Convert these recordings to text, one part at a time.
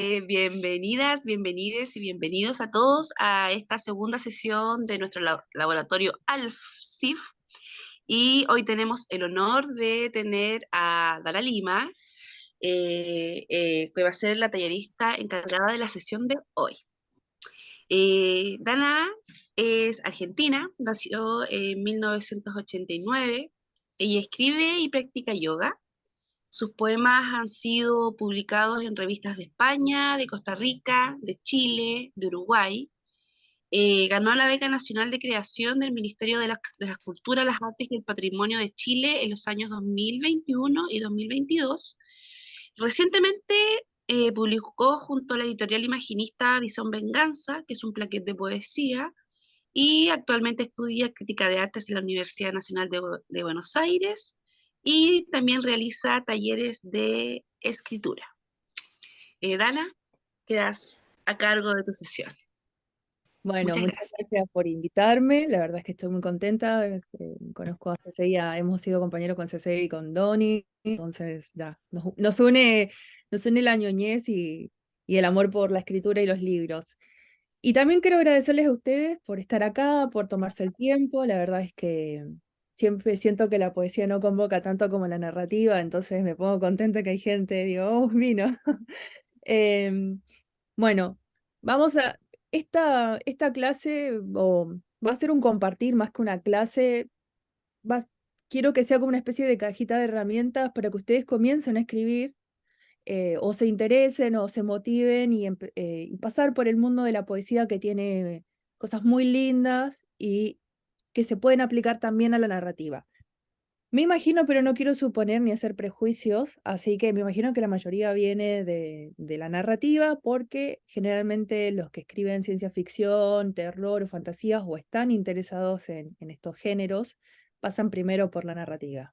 Bienvenidas, bienvenides y bienvenidos a todos a esta segunda sesión de nuestro laboratorio ALFSIF. Y hoy tenemos el honor de tener a Dara Lima, que va a ser la tallerista encargada de la sesión de hoy. Dana es argentina, nació en 1989. Ella escribe y practica yoga. Sus poemas han sido publicados en revistas de España, de Costa Rica, de Chile, de Uruguay. Ganó la Beca Nacional de Creación del Ministerio de las Culturas, las Artes y el Patrimonio de Chile en los años 2021 y 2022. Recientemente publicó junto a la editorial imaginista Visón Venganza, que es un plaquet de poesía, y actualmente estudia crítica de artes en la Universidad Nacional de Buenos Aires y también realiza talleres de escritura. Dana, quedas a cargo de tu sesión. Bueno, Muchas muchas gracias. gracias por invitarme. La verdad es que estoy muy contenta. Conozco a CCI, hemos sido compañeros con CCI y con Donny. Entonces, ya, nos une la ñoñez y el amor por la escritura y los libros. Y también quiero agradecerles a ustedes por estar acá, por tomarse el tiempo. La verdad es que siempre siento que la poesía no convoca tanto como la narrativa, entonces me pongo contenta que hay gente, digo, oh, vino. Em, bueno, vamos a, esta clase va a ser un compartir más que una clase. va- Quiero que sea como una especie de cajita de herramientas para que ustedes comiencen a escribir, o se interesen o se motiven y pasar por el mundo de la poesía, que tiene cosas muy lindas y que se pueden aplicar también a la narrativa. Me imagino, pero no quiero suponer ni hacer prejuicios, así que me imagino que la mayoría viene de la narrativa, porque generalmente los que escriben ciencia ficción, terror o fantasías, o están interesados en estos géneros, pasan primero por la narrativa.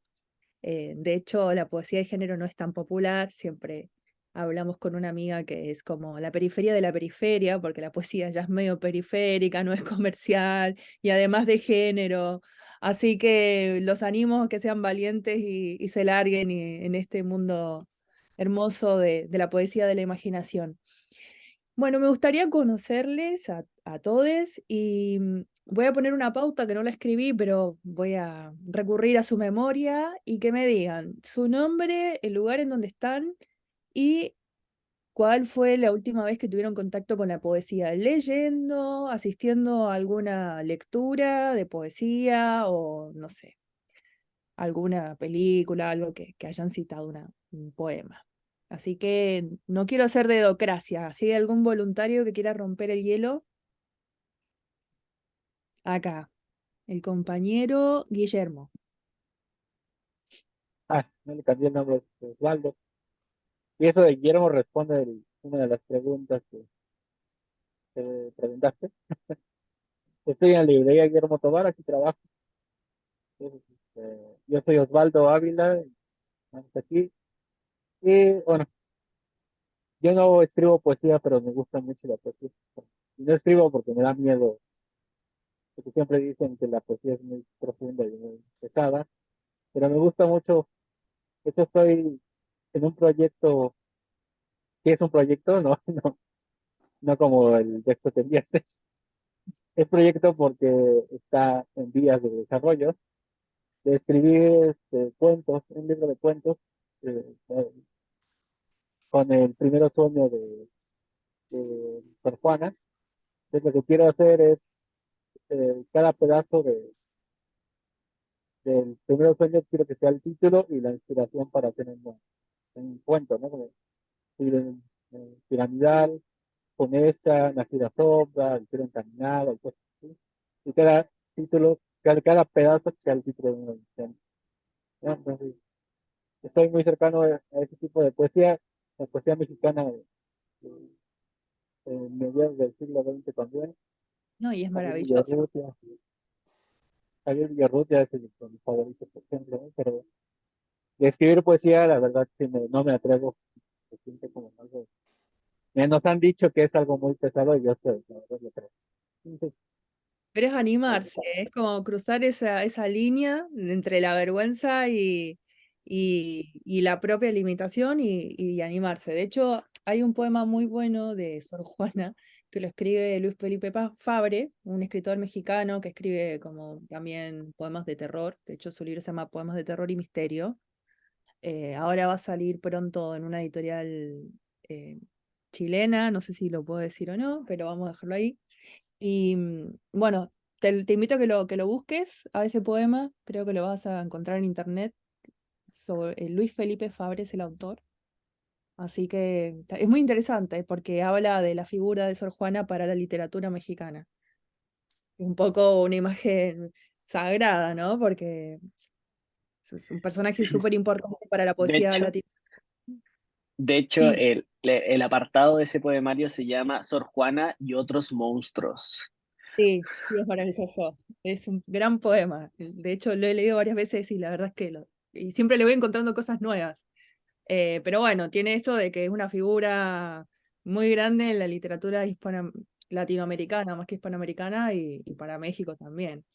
De hecho, la poesía de género no es tan popular. Siempre hablamos con una amiga que es como la periferia de la periferia, porque la poesía ya es medio periférica, no es comercial y además de género. Así que los animo a que sean valientes y se larguen en este mundo hermoso de la poesía de la imaginación. Bueno, me gustaría conocerles a todos y voy a poner una pauta que no la escribí, pero voy a recurrir a su memoria y que me digan su nombre, el lugar en donde están y cuál fue la última vez que tuvieron contacto con la poesía, leyendo, asistiendo a alguna lectura de poesía o no sé, alguna película, algo que hayan citado un poema. Así que no quiero hacer dedocracia. Si hay algún voluntario que quiera romper el hielo, acá, el compañero Guillermo. No le cambié el nombre de Osvaldo. Y eso de Guillermo responde una de las preguntas que te preguntaste. Estoy en la librería Guillermo Tovar, aquí trabajo. Entonces, yo soy Osvaldo Ávila, estamos aquí. Y bueno, yo no escribo poesía, pero me gusta mucho la poesía. Y no escribo porque me da miedo, porque siempre dicen que la poesía es muy profunda y muy pesada, pero me gusta mucho. Yo estoy en un proyecto, que es un proyecto, no, no como el texto que enviaste. Es proyecto porque está en vías de desarrollo, de escribir cuentos, un libro de cuentos, con el primer sueño de Sor Juana. Entonces lo que quiero hacer es cada pedazo del primer sueño, quiero que sea el título y la inspiración para hacer un cuento, ¿no? Como, piramidal, con esta, Nacida Sombra, el cielo encaminado, y cosas así. Y cada título, cada pedazo sea el título de una edición, ¿no? Entonces, estoy muy cercano a ese tipo de poesía, la poesía mexicana de- de mediados del siglo XX también. No, y es Javier maravilloso. Villarrutia, Javier Villarrutia es mi favorito, por ejemplo, ¿no? Pero de escribir poesía, la verdad que no me atrevo, se siente como algo, nos han dicho que es algo muy pesado y yo sé, la verdad lo creo. Entonces, Pero es eh, animarse, es como cruzar esa línea entre la vergüenza y la propia limitación y animarse. De hecho, hay un poema muy bueno de Sor Juana que lo escribe Luis Felipe Fabre, un escritor mexicano que escribe como también poemas de terror. De hecho, su libro se llama Poemas de Terror y Misterio. Ahora va a salir pronto en una editorial eh, chilena, no sé si lo puedo decir o no, pero vamos a dejarlo ahí. Y bueno, te invito a que lo busques a ese poema, creo que lo vas a encontrar en internet. Luis Felipe Fabre es el autor. Así que es muy interesante porque habla de la figura de Sor Juana para la literatura mexicana. Un poco una imagen sagrada, ¿no? Porque es un personaje súper importante para la De poesía hecho, latina. de hecho, Sí, el apartado de ese poemario se llama Sor Juana y otros monstruos. sí, sí, es maravilloso. Es un gran poema. De hecho, lo he leído varias veces y la verdad es que y siempre le voy encontrando cosas nuevas. Pero bueno, tiene esto de que es una figura muy grande en la literatura latinoamericana, más que hispanoamericana, y para México también.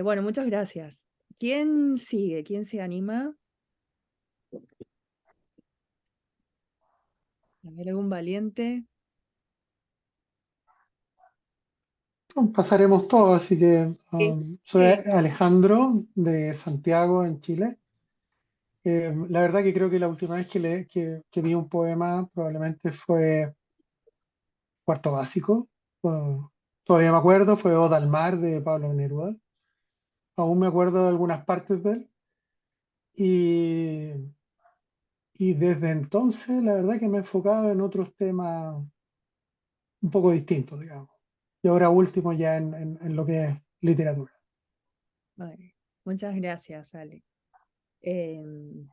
Bueno, muchas gracias. ¿Quién sigue? ¿Quién se anima? A ver, algún valiente. Pasaremos todo, así que Sí, soy sí. Alejandro de Santiago, en Chile. La verdad que creo que la última vez que vi un poema probablemente fue cuarto básico. Uh, Todavía me acuerdo, fue Oda al mar de Pablo Neruda. Aún me acuerdo de algunas partes de él. Y, y desde entonces, la verdad que me he enfocado en otros temas un poco distintos, digamos. Y ahora último ya en lo que es literatura. Vale. Muchas gracias, Ale. Em,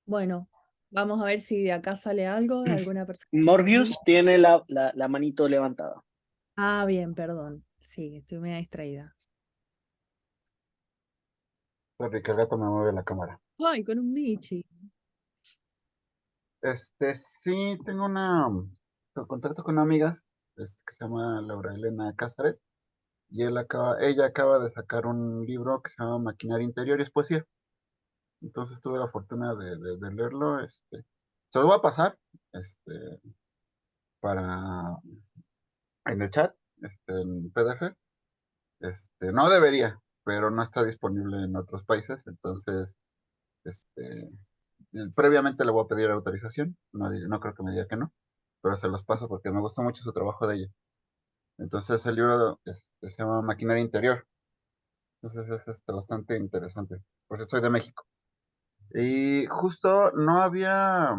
bueno, vamos a ver si de acá sale algo de alguna persona que se anime. Morbius tiene la manito levantada. Ah, bien, perdón. Sí, estoy medio distraída. Sorry, que el gato me mueve la cámara. Ay, con un Michi. Sí, tengo un contrato con una amiga que se llama Laura Elena Cázares y ella acaba de sacar un libro que se llama Maquinaria Interior y es poesía. Entonces tuve la fortuna de leerlo. Se lo voy a pasar este, para en el chat, en PDF. No debería, pero no está disponible en otros países. Entonces, este, previamente le voy a pedir autorización. No, no creo que me diga que no, pero se los paso porque me gustó mucho su trabajo de ella. Entonces el libro se llama Maquinaria Interior. Entonces es bastante interesante, porque soy de México. Y justo no había,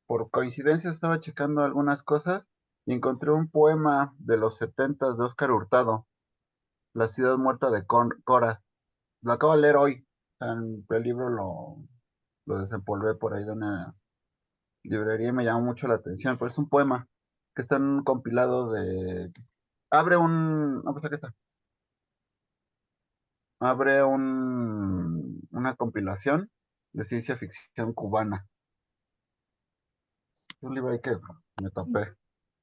por coincidencia estaba checando algunas cosas y encontré un poema de los 70 de Óscar Hurtado, La ciudad muerta de Cora. Lo acabo de leer hoy. El libro lo desempolvé por ahí de una librería y me llamó mucho la atención, pues es un poema que está en un compilado de... pues aquí está. Una compilación de ciencia ficción cubana. Es un libro ahí que me topé.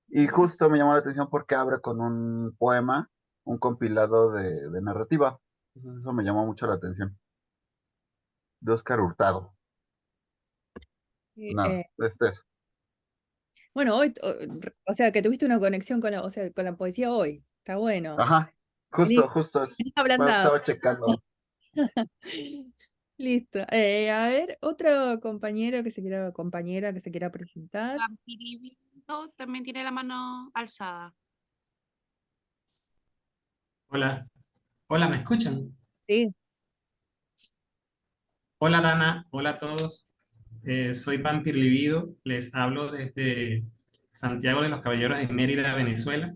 Y justo me llamó la atención porque abre con un poema, un compilado de narrativa. Entonces eso me llamó mucho la atención. De Óscar Hurtado. Sí, Nada, eso. bueno, hoy, o sea, que tuviste una conexión con o sea, con la poesía hoy. Está bueno. Ajá, Venís, justo venís ablandado. estaba checando. Listo. A ver, otro compañero que se quiera, compañera que se quiera presentar. Vampiribito también tiene la mano alzada. Hola, hola, ¿me escuchan? Sí, Hola Dana, hola a todos. Soy Vampir Libido, les hablo desde Santiago de los Caballeros de Mérida, Venezuela.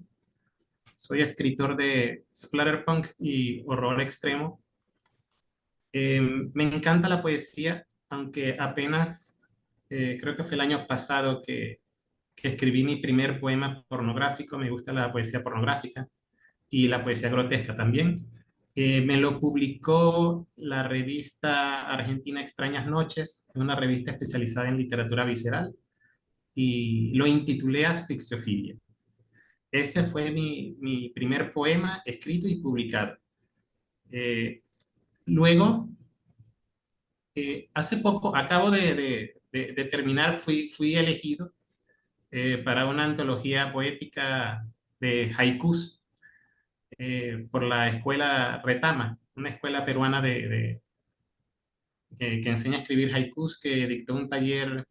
Soy escritor de splatterpunk y horror extremo. Me encanta la poesía, aunque apenas creo que fue el año pasado que escribí mi primer poema pornográfico. Me gusta la poesía pornográfica y la poesía grotesca también. Me lo publicó la revista Argentina Extrañas Noches, una revista especializada en literatura visceral, y lo intitulé Asfixiofilia. Ese fue mi primer poema escrito y publicado. Luego, hace poco acabo de de terminar fui elegido para una antología poética de haikus por la escuela Retama, una escuela peruana que enseña a escribir haikus, que dictó un taller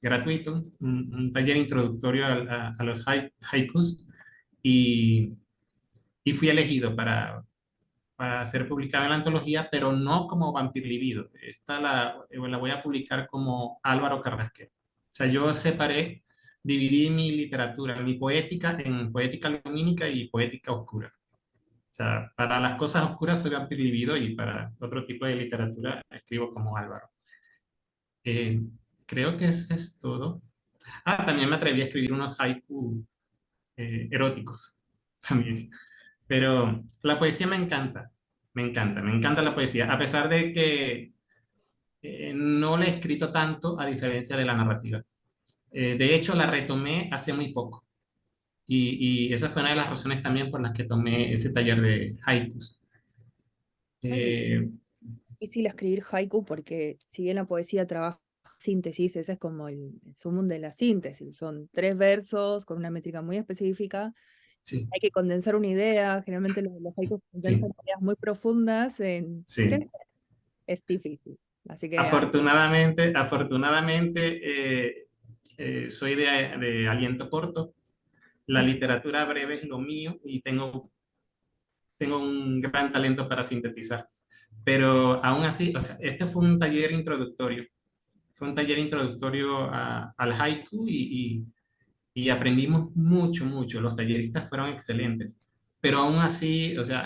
gratuito, un taller introductorio a los haikus, y, y fui elegido para ser publicado en la antología, pero no como Vampir Libido. Esta la voy a publicar como Álvaro Carrasquero. O sea, yo separé, dividí mi literatura, mi poética en poética lumínica y poética oscura. O sea, para las cosas oscuras soy Vampir Libido y para otro tipo de literatura escribo como Álvaro. Eh, Creo que eso es todo. Ah, también me atreví a escribir unos haiku eróticos también. Pero la poesía me encanta, me encanta la poesía, a pesar de que no la he escrito tanto a diferencia de la narrativa. De hecho, la retomé hace muy poco y esa fue una de las razones también por las que tomé ese taller de haikus. Eh, Difícil escribir haiku porque si bien la poesía trabaja síntesis, ese es como el sumum de la síntesis. Son 3 versos con una métrica muy específica. sí, Hay que condensar una idea. Generalmente los haikus condensan sí, ideas muy profundas en 3 sí. es difícil. Así que Afortunadamente soy de aliento corto. La literatura breve es lo mío y tengo un gran talento para sintetizar. Pero aún así, o sea, este fue un taller introductorio. Fue un taller introductorio al haiku y aprendimos mucho, mucho. Los talleristas fueron excelentes. Pero aún así, o sea,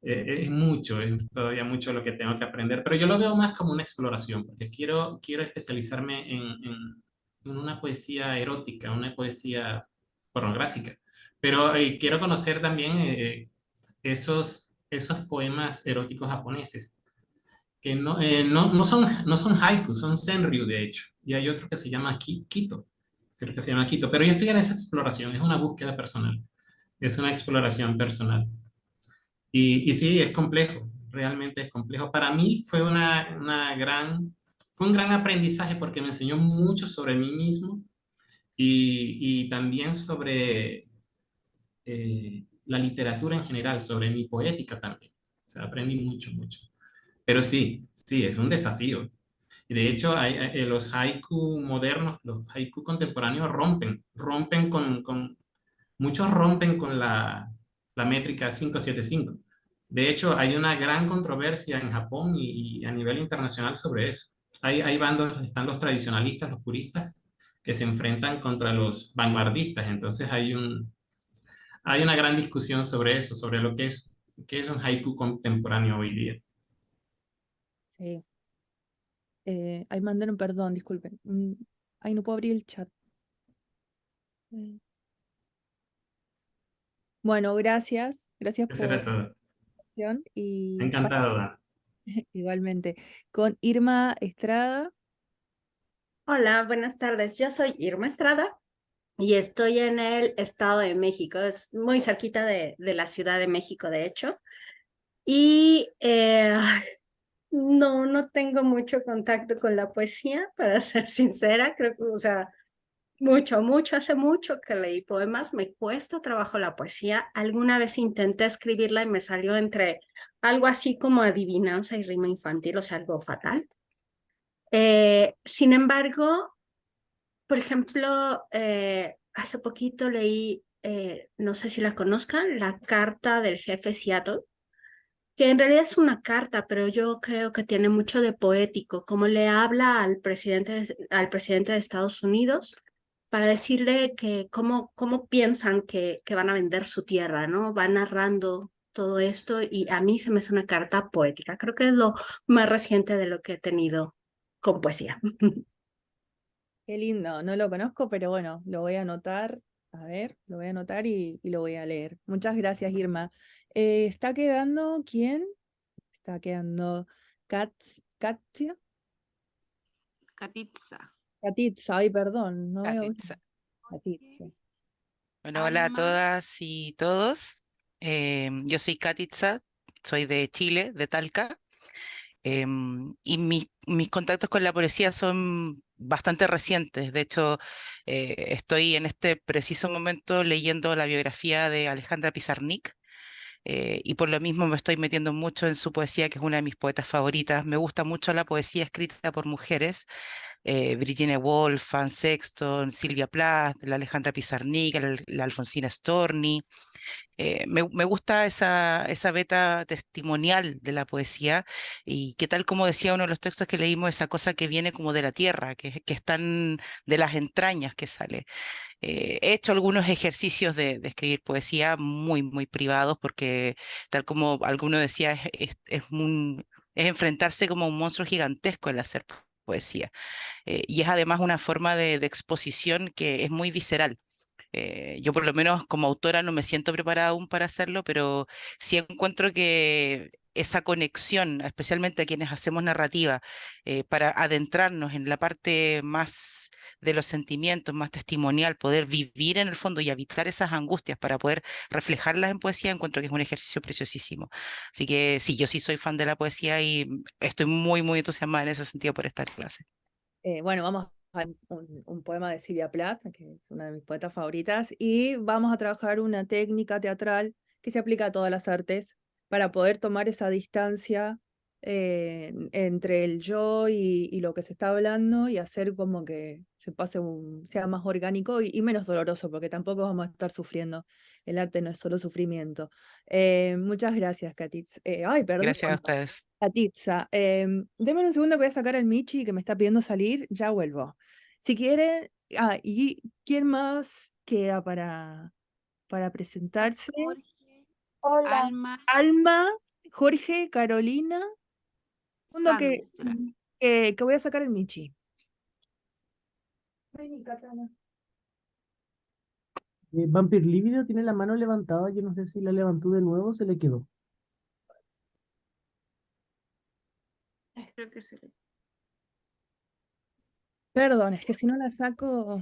es mucho, es todavía mucho lo que tengo que aprender. Pero yo lo veo más como una exploración, porque quiero especializarme en una poesía erótica, una poesía pornográfica. Pero quiero conocer también esos poemas eróticos japoneses, que no son haikus, son senryu, de hecho. Y hay otro que se llama Kito, creo que se llama Kito. Pero yo estoy en esa exploración, es una búsqueda personal, es una exploración personal. Y sí, es complejo, realmente es complejo. Para mí fue un gran aprendizaje porque me enseñó mucho sobre mí mismo y también sobre la literatura en general, sobre mi poética también. O sea, aprendí mucho, mucho. Pero sí, sí, es un desafío. Y de hecho, los haiku modernos, los haiku contemporáneos muchos rompen con la métrica 575. De hecho, hay una gran controversia en Japón y a nivel internacional sobre eso. Hay bandos, están los tradicionalistas, los puristas, que se enfrentan contra los vanguardistas. Entonces hay una gran discusión sobre eso, sobre qué es un haiku contemporáneo hoy día. sí. Ahí mandaron, perdón, disculpen. Ay, no puedo abrir el chat. Eh, Bueno, gracias. Gracias Eso por era la todo. presentación y Encantado, Dan. igualmente con Irma Estrada. Hola, buenas tardes. Yo soy Irma Estrada y estoy en el Estado de México. Es muy cerquita de la Ciudad de México, de hecho. Y no tengo mucho contacto con la poesía, para ser sincera. Creo que, o sea, hace mucho que leí poemas. Me cuesta trabajo la poesía. Alguna vez intenté escribirla y me salió entre algo así como adivinanza y rima infantil, o sea, algo fatal. Sin embargo, por ejemplo, hace poquito leí, no sé si la conozcan, la carta del jefe Seattle, que en realidad es una carta, pero yo creo que tiene mucho de poético, como le habla al presidente de Estados Unidos para decirle que cómo piensan que van a vender su tierra, ¿no? Va narrando todo esto y a mí se me hace una carta poética. Creo que es lo más reciente de lo que he tenido con poesía. Qué lindo, no lo conozco, pero bueno, lo voy a anotar. A ver, lo voy a anotar y lo voy a leer. Muchas gracias, Irma. ¿Está quedando quién? Está quedando Katia. Katitza. Katitza, ay, perdón, no veo. Katitza. Katitza. Bueno, hola a Alma. todas y todos. Yo soy Katitza, soy de Chile, de Talca. Y mis contactos con la poesía son bastante recientes. De hecho, estoy en este preciso momento leyendo la biografía de Alejandra Pizarnik. Y por lo mismo me estoy metiendo mucho en su poesía, que es una de mis poetas favoritas. Me gusta mucho la poesía escrita por mujeres, Virginia Woolf, Anne Sexton, Sylvia Plath, la Alejandra Pizarnik, la Alfonsina Storni. Me gusta esa beta testimonial de la poesía y que tal como decía uno de los textos que leímos, esa cosa que viene como de la tierra, que están de las entrañas que sale. He hecho algunos ejercicios de escribir poesía muy, muy privados porque tal como alguno decía, es enfrentarse como a un monstruo gigantesco el hacer poesía. Y es además una forma de exposición que es muy visceral. Yo por lo menos como autora no me siento preparada aún para hacerlo, pero sí encuentro que esa conexión, especialmente a quienes hacemos narrativa, para adentrarnos en la parte más de los sentimientos, más testimonial, poder vivir en el fondo y habitar esas angustias para poder reflejarlas en poesía, encuentro que es un ejercicio preciosísimo. Así que sí, yo sí soy fan de la poesía y estoy muy, muy entusiasmada en ese sentido por esta clase. Bueno, vamos a un poema de Silvia Plath, que es una de mis poetas favoritas, y vamos a trabajar una técnica teatral que se aplica a todas las artes para poder tomar esa distancia entre el yo y lo que se está hablando y hacer como que sea más orgánico y menos doloroso, porque tampoco vamos a estar sufriendo. El arte no es solo sufrimiento. Muchas gracias, Katitz. Ay, perdón. Gracias a ustedes. Katitza, denme un segundo que voy a sacar al Michi que me está pidiendo salir, ya vuelvo. Si quieren, ¿y quién más queda para presentarse? Jorge, Hola. Alma, Alma, Jorge, Carolina. Segundo Sandra. que voy a sacar el Michi. Vení, Katana. Vampir Lívido tiene la mano levantada, yo no sé si la levantó de nuevo o se le quedó. Creo que se le... Perdón, es que si no la saco,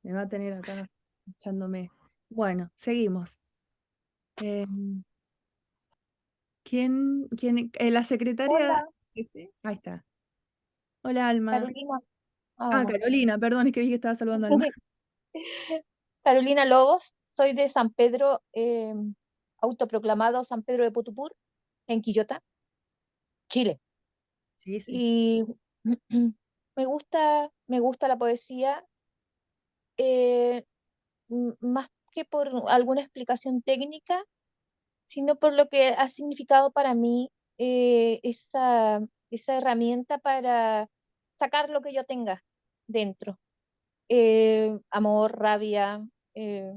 me va a tener acá echándome. Bueno, seguimos. La secretaria. Hola, Ahí está. Hola, Alma. Carolina. Carolina, perdón, es que vi que estaba saludando a Alma. Carolina Lobos, soy de San Pedro, autoproclamado San Pedro de Putupur, en Quillota, Chile. Sí, sí. Y me gusta la poesía, más que por alguna explicación técnica, sino por lo que ha significado para mí esa herramienta para sacar lo que yo tenga dentro. Amor, rabia, eh,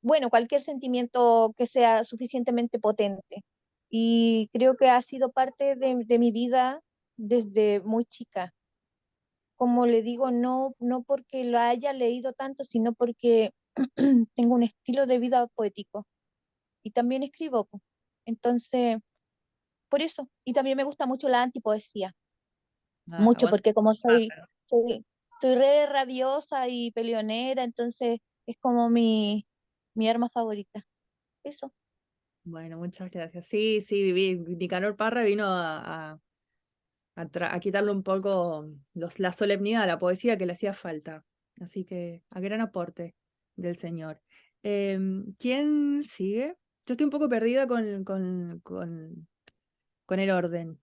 bueno, cualquier sentimiento que sea suficientemente potente. Y creo que ha sido parte de mi vida desde muy chica. Como le digo, no porque lo haya leído tanto, sino porque tengo un estilo de vida poético y también escribo, po. Entonces, por eso. Y también me gusta mucho la antipoesía, mucho, Aguante. porque como soy re rabiosa y peleonera, entonces es como mi arma favorita. Eso. Bueno, muchas gracias. Sí, sí, Nicanor Parra vino a quitarle un poco la solemnidad a la poesía que le hacía falta. Así que a gran aporte del señor. ¿Quién sigue? Yo estoy un poco perdida con el orden.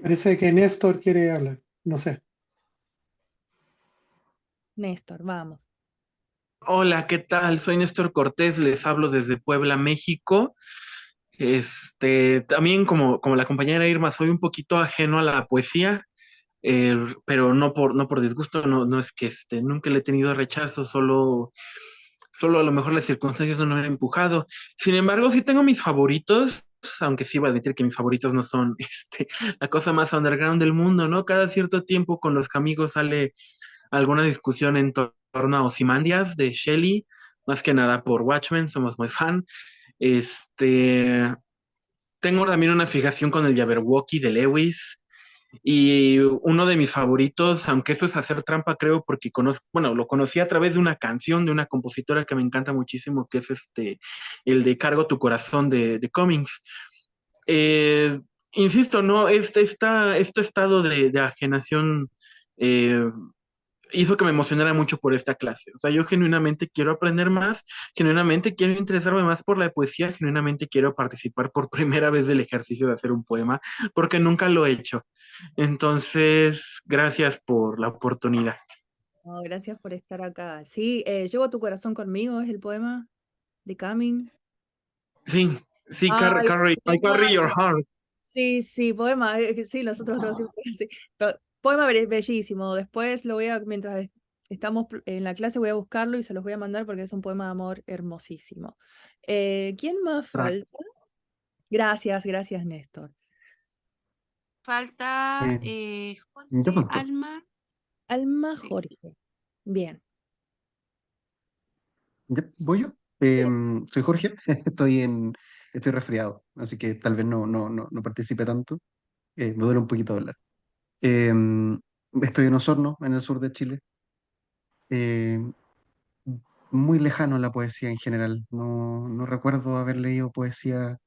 Parece que Néstor quiere hablar. No sé. Néstor, vamos. Hola, ¿qué tal? Soy Néstor Cortés, les hablo desde Puebla, México. También como la compañera Irma, soy un poquito ajeno a la poesía, pero no por disgusto, no es que nunca le he tenido rechazo, solo a lo mejor las circunstancias no me han empujado. Sin embargo, sí tengo mis favoritos, aunque sí voy a admitir que mis favoritos no son la cosa más underground del mundo, ¿no? Cada cierto tiempo con los amigos sale alguna discusión en torno a Ozymandias de Shelley, más que nada por Watchmen, somos muy fan. Tengo también una fijación con el Jabberwocky de Lewis. Y uno de mis favoritos, aunque eso es hacer trampa, creo, porque lo conocí a través de una canción de una compositora que me encanta muchísimo, que es el de Cargo tu corazón de Cummings. insisto, no, este estado de ajenación eh, hizo que me emocionara mucho por esta clase. O sea, yo genuinamente quiero aprender más, genuinamente quiero interesarme más por la poesía, genuinamente quiero participar por primera vez del ejercicio de hacer un poema, porque nunca lo he hecho. Entonces, gracias por la oportunidad. No, gracias por estar acá. Sí, Llevo tu corazón conmigo, es el poema de Camin. Sí, sí, Ay, I carry your heart. sí, sí, poema, sí, nosotros traducimos sí. Poema bellísimo. Después lo voy a, mientras estamos en la clase, voy a buscarlo y se los voy a mandar porque es un poema de amor hermosísimo. ¿Quién más falta? Gracias, Néstor. Falta Yo Jorge, falto. Alma. Alma Sí. Jorge. Bien. ¿Ya voy yo? Soy Jorge, estoy resfriado, así que tal vez no participe tanto. Me duele un poquito hablar. Estoy en Osorno, en el sur de Chile. Eh, Muy lejano a la poesía en general. No recuerdo haber leído poesía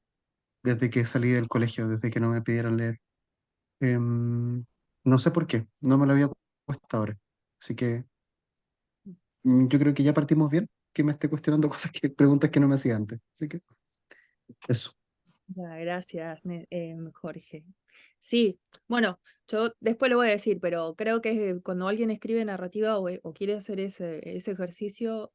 desde que salí del colegio, desde que no me pidieron leer. No sé por qué, no me lo había puesto ahora. Así que yo creo que ya partimos bien, que me esté cuestionando preguntas que no me hacía antes. Así que eso. Ya, gracias, Jorge. Sí, bueno, yo después lo voy a decir, pero creo que cuando alguien escribe narrativa o quiere hacer ese ejercicio,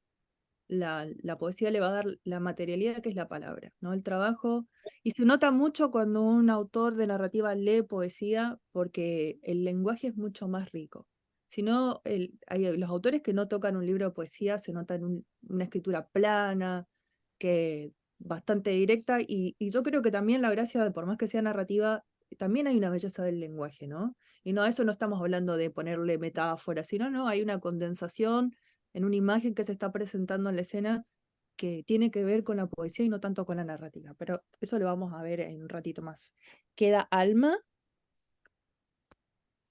la poesía le va a dar la materialidad que es la palabra, ¿no? El trabajo. Y se nota mucho cuando un autor de narrativa lee poesía porque el lenguaje es mucho más rico. Si no, hay los autores que no tocan un libro de poesía se notan una escritura plana, que bastante directa, y yo creo que también la gracia, por más que sea narrativa, también hay una belleza del lenguaje, ¿no? Y no, eso no estamos hablando de ponerle metáforas, sino, no, hay una condensación en una imagen que se está presentando en la escena que tiene que ver con la poesía y no tanto con la narrativa, pero eso lo vamos a ver en un ratito más. ¿Queda Alma?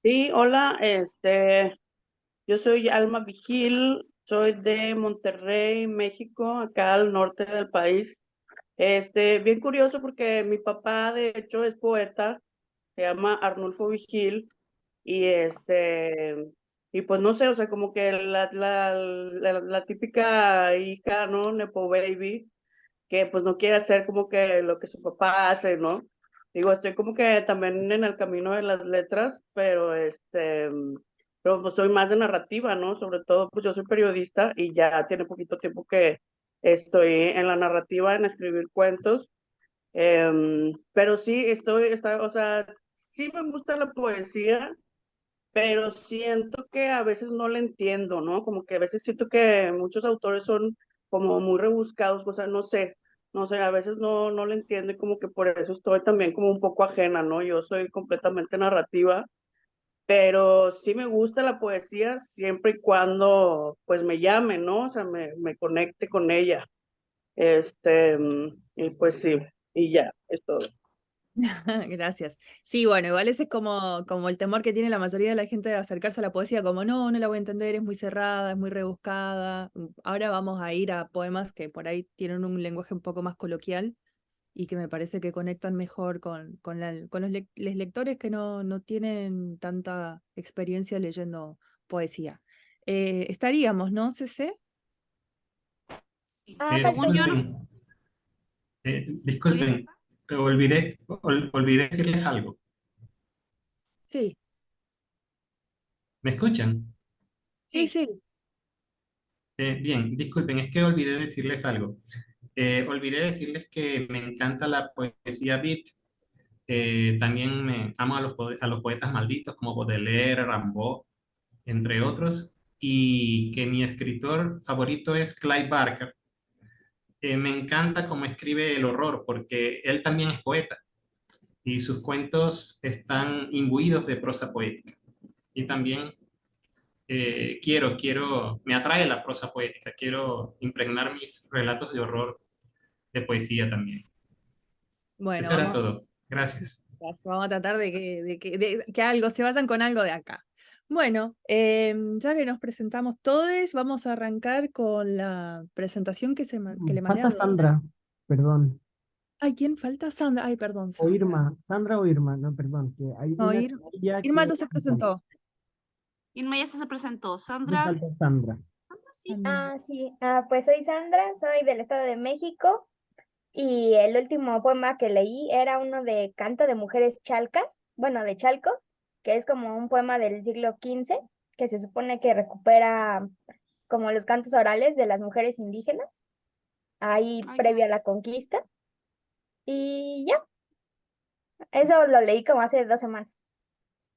Sí, hola, yo soy Alma Vigil, soy de Monterrey, México, acá al norte del país. Bien curioso porque mi papá de hecho es poeta, se llama Arnulfo Vigil, y y pues no sé, o sea, como que la típica hija, ¿no? Nepo baby, que pues no quiere hacer como que lo que su papá hace, ¿no? Digo, estoy como que también en el camino de las letras, pero pues soy más de narrativa, ¿no? Sobre todo, pues yo soy periodista y ya tiene poquito tiempo que estoy en la narrativa, en escribir cuentos, pero sí, o sea, sí me gusta la poesía, pero siento que a veces no la entiendo, ¿no? Como que a veces siento que muchos autores son como muy rebuscados, o sea, no sé, a veces no la entiendo y como que por eso estoy también como un poco ajena, ¿no? Yo soy completamente narrativa, pero sí me gusta la poesía siempre y cuando pues me llame, ¿no? O sea, me conecte con ella. Y pues sí, y ya, es todo. Gracias. Sí, bueno, igual ese es como el temor que tiene la mayoría de la gente de acercarse a la poesía, como no la voy a entender, es muy cerrada, es muy rebuscada. Ahora vamos a ir a poemas que por ahí tienen un lenguaje un poco más coloquial y que me parece que conectan mejor con los lectores que no tienen tanta experiencia leyendo poesía. Estaríamos, ¿no, CC? Falta yo. Disculpen, ¿Olivia? disculpen, olvidé decirles algo. Sí, ¿Me escuchan? sí, Sí. sí. Bien, disculpen, es que olvidé decirles algo. Olvidé decirles que me encanta la poesía beat. También me amo a los poetas malditos como Baudelaire, Rimbaud, entre otros. Y que mi escritor favorito es Clive Barker. Me encanta cómo escribe el horror, porque él también es poeta y sus cuentos están imbuidos de prosa poética. Y también me atrae la prosa poética, quiero impregnar mis relatos de horror de poesía también. Bueno, Eso era todo. Gracias. vamos a tratar de que algo, se vayan con algo de acá. Bueno, ya que nos presentamos todos, vamos a arrancar con la presentación que le mandé a Falta Donna. Sandra, perdón. Ay, ¿quién falta? Sandra. Ay, perdón, O Sandra. Irma, Sandra o Irma, no, perdón, que hay No, una chiquilla Irma que ya se presentó. Irma ya se presentó. me Sandra, falta Sandra. sí. Sandra. Sí, pues soy Sandra, soy del Estado de México y el último poema que leí era uno de Canto de Mujeres Chalcas, bueno, de Chalco, que es como un poema del siglo XV que se supone que recupera como los cantos orales de las mujeres indígenas, ahí Ay, previo a la conquista. Y ya, eso lo leí como hace 2 semanas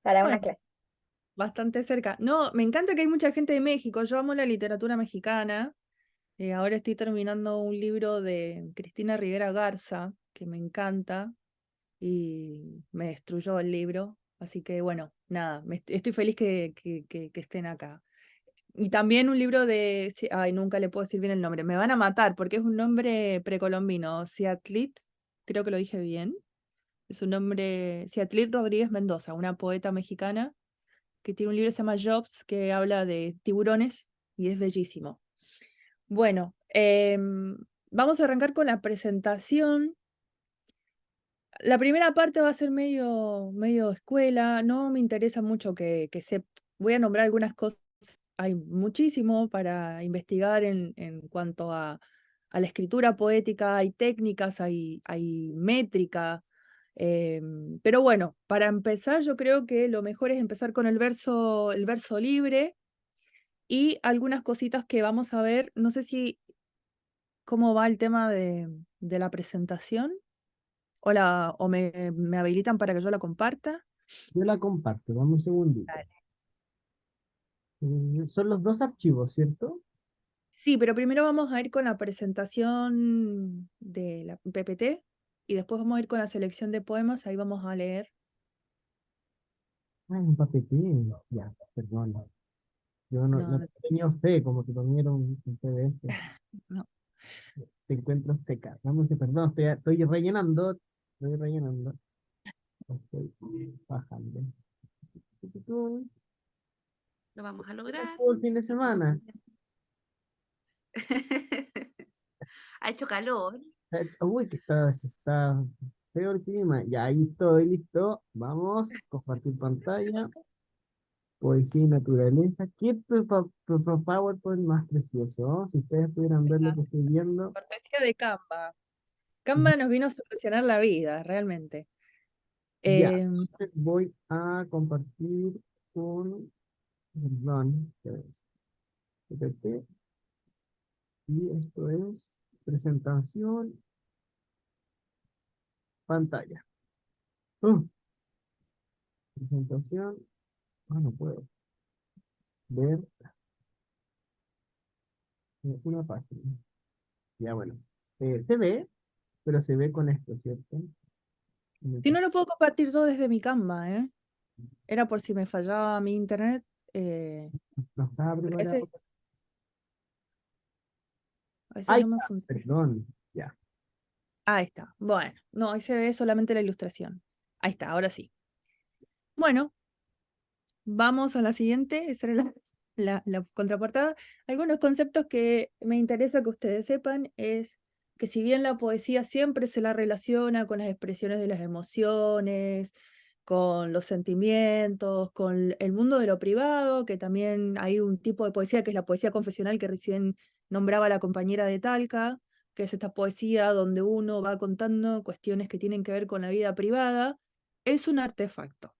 para una Bueno, clase. bastante cerca. No, me encanta que hay mucha gente de México. Yo amo la literatura mexicana. Ahora estoy terminando un libro de Cristina Rivera Garza, que me encanta, y me destruyó el libro. Así que bueno, nada, estoy feliz que estén acá. Y también un libro de, ay, nunca le puedo decir bien el nombre, me van a matar porque es un nombre precolombino, Ciatlit, creo que lo dije bien. Es un nombre, Ciatlit Rodríguez Mendoza, una poeta mexicana que tiene un libro que se llama Jobs, que habla de tiburones y es bellísimo. Bueno, vamos a arrancar con la presentación. La primera parte va a ser medio escuela, no me interesa mucho que se... Voy a nombrar algunas cosas, hay muchísimo para investigar en cuanto a la escritura poética, hay técnicas, hay métrica, pero bueno, para empezar yo creo que lo mejor es empezar con el verso libre y algunas cositas que vamos a ver, no sé si cómo va el tema de la presentación. O me habilitan para que yo la comparta. Yo la comparto, dame un segundito. Dale. Son los dos archivos, ¿cierto? Sí, pero primero vamos a ir con la presentación de la PPT y después vamos a ir con la selección de poemas, ahí vamos a leer. Ah, un papetín. Ya, perdón. Yo no No, no, he tenido fe, como que para mí era un PDF. no. Te encuentro seca. Dame perdón, estoy rellenando. Estoy rellenando. Estoy bajando. Lo vamos a lograr. Todo el fin de semana. Ha hecho calor. Uy, que está feo el clima. Ya, ahí estoy listo. Vamos, compartir pantalla. Poesía y naturaleza. ¿Qué PowerPoint más precioso? Si ustedes pudieran ver lo que estoy viendo. Cortesía de Canva. Canva nos vino a solucionar la vida, realmente. Ya, Em, voy a compartir con, perdón, PPT, y esto es presentación, pantalla. Presentación, no puedo ver una página. Ya, bueno, se ve, pero se ve con esto, ¿cierto? si no lo puedo compartir yo desde mi Canva, ¿eh? Era por si me fallaba mi internet. No estaba A preparado. veces Ay, no me funciona. perdón, ya. Ahí está. Bueno, no, ahí se ve solamente la ilustración. Ahí está, ahora sí. Bueno, vamos a la siguiente. Esa era la contraportada. Algunos conceptos que me interesa que ustedes sepan es que si bien la poesía siempre se la relaciona con las expresiones de las emociones, con los sentimientos, con el mundo de lo privado, que también hay un tipo de poesía que es la poesía confesional que recién nombraba la compañera de Talca, que es esta poesía donde uno va contando cuestiones que tienen que ver con la vida privada, es un artefacto.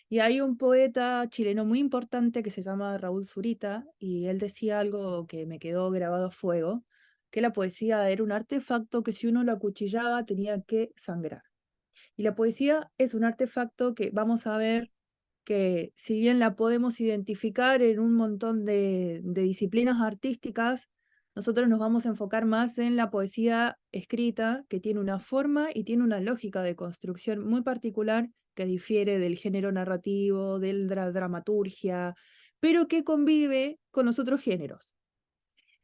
Y hay un poeta chileno muy importante que se llama Raúl Zurita, y él decía algo que me quedó grabado a fuego, que la poesía era un artefacto que si uno lo acuchillaba tenía que sangrar. Y la poesía es un artefacto que vamos a ver que si bien la podemos identificar en un montón de disciplinas artísticas, nosotros nos vamos a enfocar más en la poesía escrita, que tiene una forma y tiene una lógica de construcción muy particular que difiere del género narrativo, de la dramaturgia, pero que convive con los otros géneros.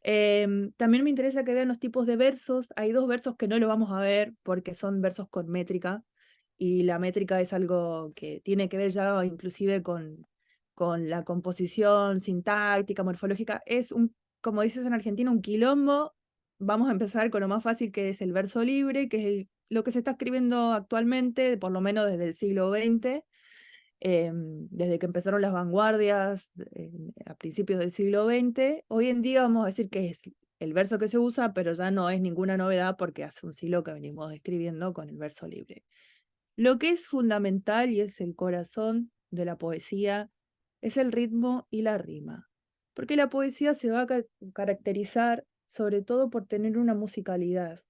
También me interesa que vean los tipos de versos. Hay dos versos que no lo vamos a ver porque son versos con métrica, y la métrica es algo que tiene que ver ya inclusive con la composición sintáctica, morfológica. Es un, como dices en Argentina, un quilombo vamos a empezar con lo más fácil, que es el verso libre, que es lo que se está escribiendo actualmente, por lo menos desde el siglo XX, desde que empezaron las vanguardias a principios del siglo XX. Hoy en día vamos a decir que es el verso que se usa, pero ya no es ninguna novedad porque hace un siglo que venimos escribiendo con el verso libre. Lo que es fundamental y es el corazón de la poesía es el ritmo y la rima, porque la poesía se va a caracterizar sobre todo por tener una musicalidad.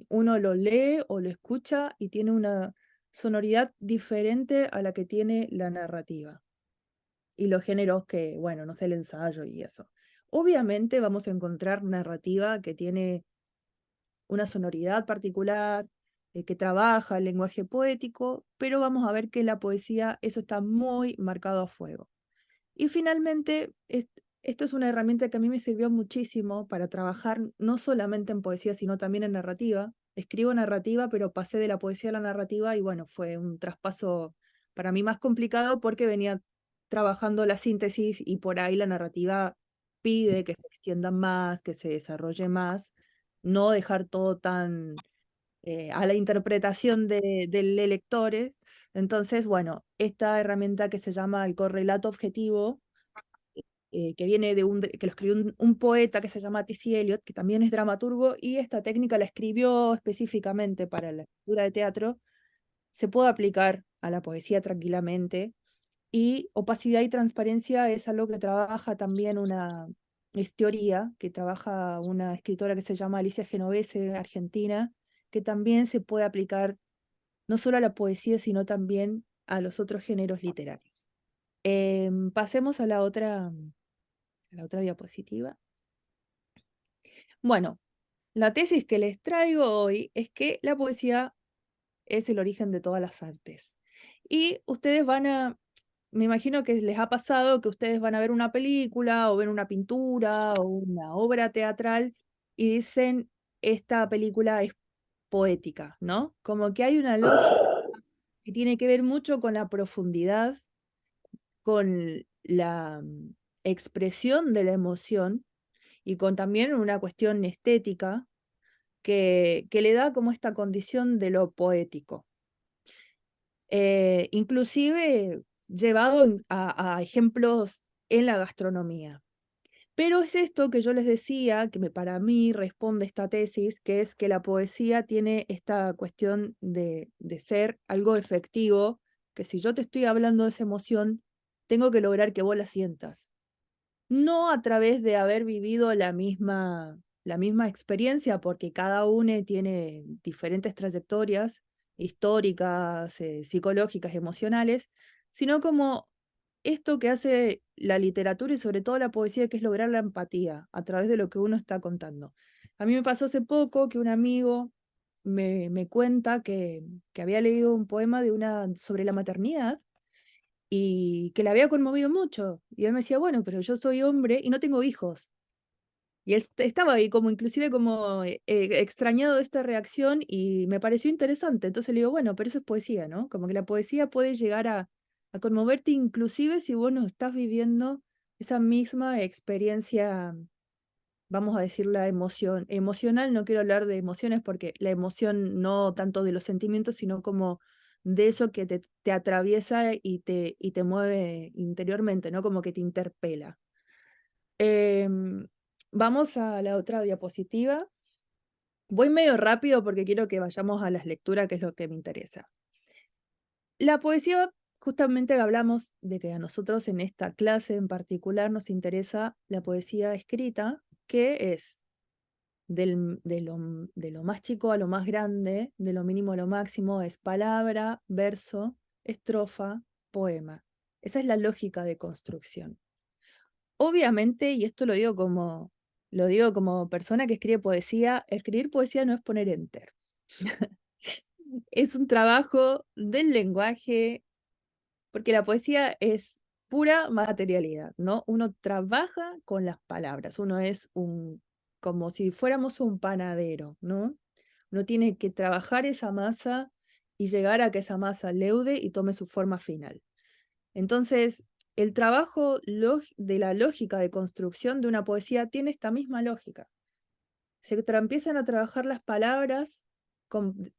Uno lo lee o lo escucha y tiene una sonoridad diferente a la que tiene la narrativa y los géneros que, bueno, no sé, el ensayo y eso. Obviamente vamos a encontrar narrativa que tiene una sonoridad particular, que trabaja el lenguaje poético, pero vamos a ver que en la poesía eso está muy marcado a fuego. Y finalmente, esto es una herramienta que a mí me sirvió muchísimo para trabajar no solamente en poesía, sino también en narrativa. Escribo narrativa, pero pasé de la poesía a la narrativa y bueno, fue un traspaso para mí más complicado porque venía trabajando la síntesis y por ahí la narrativa pide que se extienda más, que se desarrolle más, no dejar todo tan a la interpretación del lector. Entonces, bueno, esta herramienta que se llama el correlato objetivo, que viene que lo escribió un poeta que se llama T.C. Eliot, que también es dramaturgo, y esta técnica la escribió específicamente para la escritura de teatro, se puede aplicar a la poesía tranquilamente. Y opacidad y transparencia es algo que trabaja también es teoría, que trabaja una escritora que se llama Alicia Genovese, argentina, que también se puede aplicar no solo a la poesía, sino también a los otros géneros literarios. Pasemos a la otra diapositiva. Bueno, la tesis que les traigo hoy es que la poesía es el origen de todas las artes. Y ustedes me imagino que les ha pasado que ustedes van a ver una película o ven una pintura o una obra teatral y dicen, esta película es poética, ¿no? Como que hay una lógica que tiene que ver mucho con la profundidad, con la expresión de la emoción y con también una cuestión estética que le da como esta condición de lo poético. Inclusive llevado a ejemplos en la gastronomía. Pero es esto que yo les decía, que para mí responde esta tesis, que es que la poesía tiene esta cuestión de ser algo efectivo, que si yo te estoy hablando de esa emoción, tengo que lograr que vos la sientas. No a través de haber vivido la misma experiencia, porque cada uno tiene diferentes trayectorias históricas, psicológicas, emocionales, sino como esto que hace la literatura y sobre todo la poesía, que es lograr la empatía a través de lo que uno está contando. A mí me pasó hace poco que un amigo me cuenta que había leído un poema sobre la maternidad y que le había conmovido mucho. Y él me decía, bueno, pero yo soy hombre y no tengo hijos. Y él estaba ahí como inclusive como extrañado de esta reacción y me pareció interesante. Entonces le digo, bueno, pero eso es poesía, ¿no? Como que la poesía puede llegar a conmoverte inclusive si vos no estás viviendo esa misma experiencia, vamos a decir la emoción emocional. No quiero hablar de emociones porque la emoción no tanto de los sentimientos, sino como de eso que te atraviesa y te mueve interiormente, ¿no? Como que te interpela. Vamos a la otra diapositiva. Voy medio rápido porque quiero que vayamos a las lecturas, que es lo que me interesa. La poesía, justamente hablamos de que a nosotros en esta clase en particular nos interesa la poesía escrita, que es de lo más chico a lo más grande, de lo mínimo a lo máximo, es palabra, verso, estrofa, poema. Esa es la lógica de construcción. Obviamente, y esto lo digo como persona que escribe poesía, escribir poesía no es poner enter. Es un trabajo del lenguaje, porque la poesía es pura materialidad, ¿no? Uno trabaja con las palabras, uno es como si fuéramos un panadero, ¿no? Uno tiene que trabajar esa masa y llegar a que esa masa leude y tome su forma final. Entonces, el trabajo de la lógica de construcción de una poesía tiene esta misma lógica. empiezan a trabajar las palabras,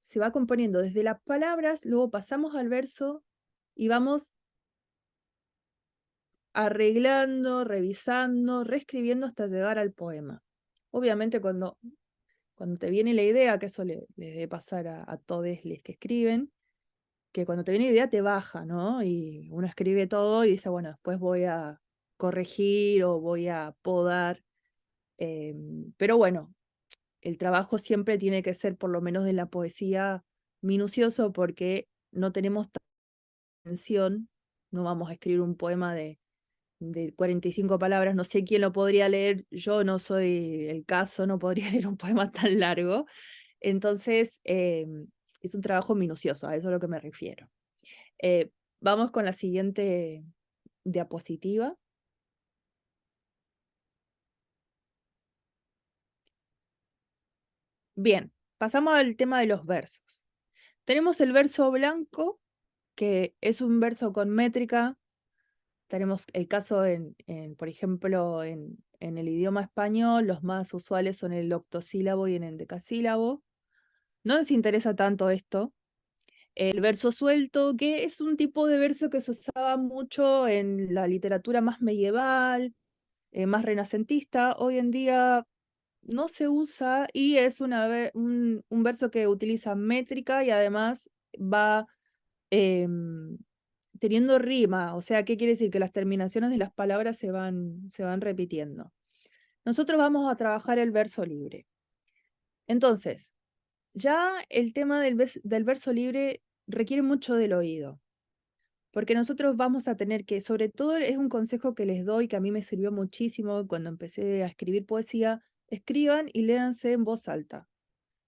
se va componiendo desde las palabras, luego pasamos al verso y vamos arreglando, revisando, reescribiendo hasta llegar al poema. Obviamente cuando te viene la idea, que eso le debe pasar a todos los que escriben, que cuando te viene la idea te baja, ¿no? Y uno escribe todo y dice, bueno, después voy a corregir o voy a podar. Pero bueno, el trabajo siempre tiene que ser, por lo menos de la poesía, minucioso, porque no tenemos atención, no vamos a escribir un poema de 45 palabras, no sé quién lo podría leer, yo no soy el caso, no podría leer un poema tan largo. Entonces, es un trabajo minucioso, a eso es a lo que me refiero. Vamos con la siguiente diapositiva. Bien, pasamos al tema de los versos. Tenemos el verso blanco, que es un verso con métrica. Tenemos el caso, por ejemplo, en el idioma español, los más usuales son el octosílabo y el endecasílabo. No nos interesa tanto esto. El verso suelto, que es un tipo de verso que se usaba mucho en la literatura más medieval, más renacentista. Hoy en día no se usa y es un verso que utiliza métrica y además va teniendo rima. O sea, ¿qué quiere decir? Que las terminaciones de las palabras se van repitiendo. Nosotros vamos a trabajar el verso libre. Entonces, ya el tema del verso libre requiere mucho del oído, porque nosotros vamos a tener que, sobre todo es un consejo que les doy, que a mí me sirvió muchísimo cuando empecé a escribir poesía: escriban y léanse en voz alta,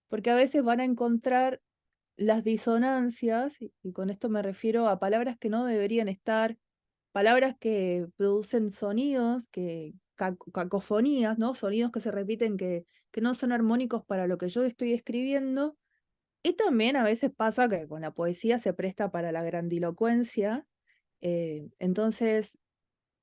porque a veces van a encontrar las disonancias, y con esto me refiero a palabras que no deberían estar, palabras que producen sonidos, cacofonías, ¿no? Sonidos que se repiten que no son armónicos para lo que yo estoy escribiendo. Y también a veces pasa que con la poesía se presta para la grandilocuencia, entonces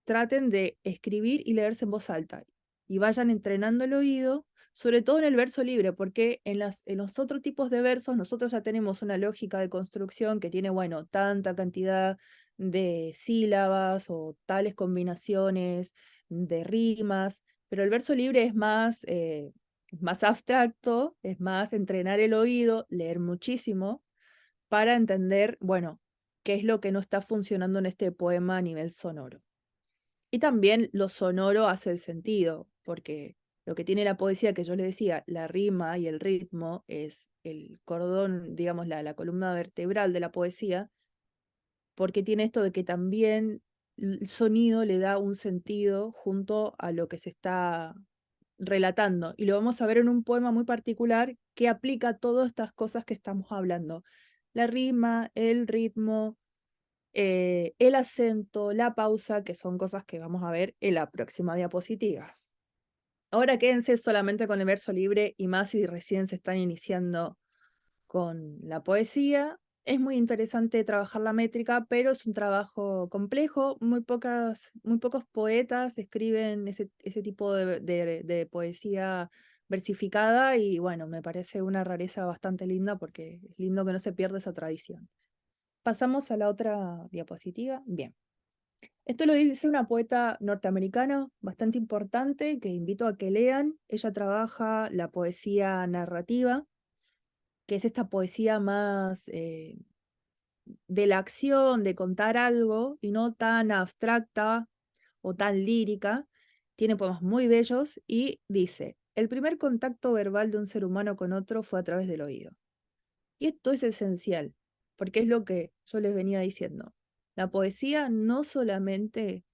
traten de escribir y leerse en voz alta y vayan entrenando el oído, sobre todo en el verso libre, porque en los otros tipos de versos nosotros ya tenemos una lógica de construcción que tiene, bueno, tanta cantidad de sílabas o tales combinaciones de rimas, pero el verso libre es más abstracto, es más entrenar el oído, leer muchísimo para entender, bueno, qué es lo que no está funcionando en este poema a nivel sonoro. Y también lo sonoro hace el sentido, porque lo que tiene la poesía, que yo le decía, la rima y el ritmo es el cordón, digamos, la columna vertebral de la poesía, porque tiene esto de que también el sonido le da un sentido junto a lo que se está relatando. Y lo vamos a ver en un poema muy particular que aplica todas estas cosas que estamos hablando: la rima, el ritmo, el acento, la pausa, que son cosas que vamos a ver en la próxima diapositiva. Ahora quédense solamente con el verso libre, y más si recién se están iniciando con la poesía. Es muy interesante trabajar la métrica, pero es un trabajo complejo. Muy pocos poetas escriben ese tipo de poesía versificada, y bueno, me parece una rareza bastante linda, porque es lindo que no se pierda esa tradición. Pasamos a la otra diapositiva. Bien. Esto lo dice una poeta norteamericana bastante importante que invito a que lean. Ella trabaja la poesía narrativa, que es esta poesía más de la acción, de contar algo, y no tan abstracta o tan lírica. Tiene poemas muy bellos y dice: el primer contacto verbal de un ser humano con otro fue a través del oído. Y esto es esencial, porque es lo que yo les venía diciendo. La poesía no solamente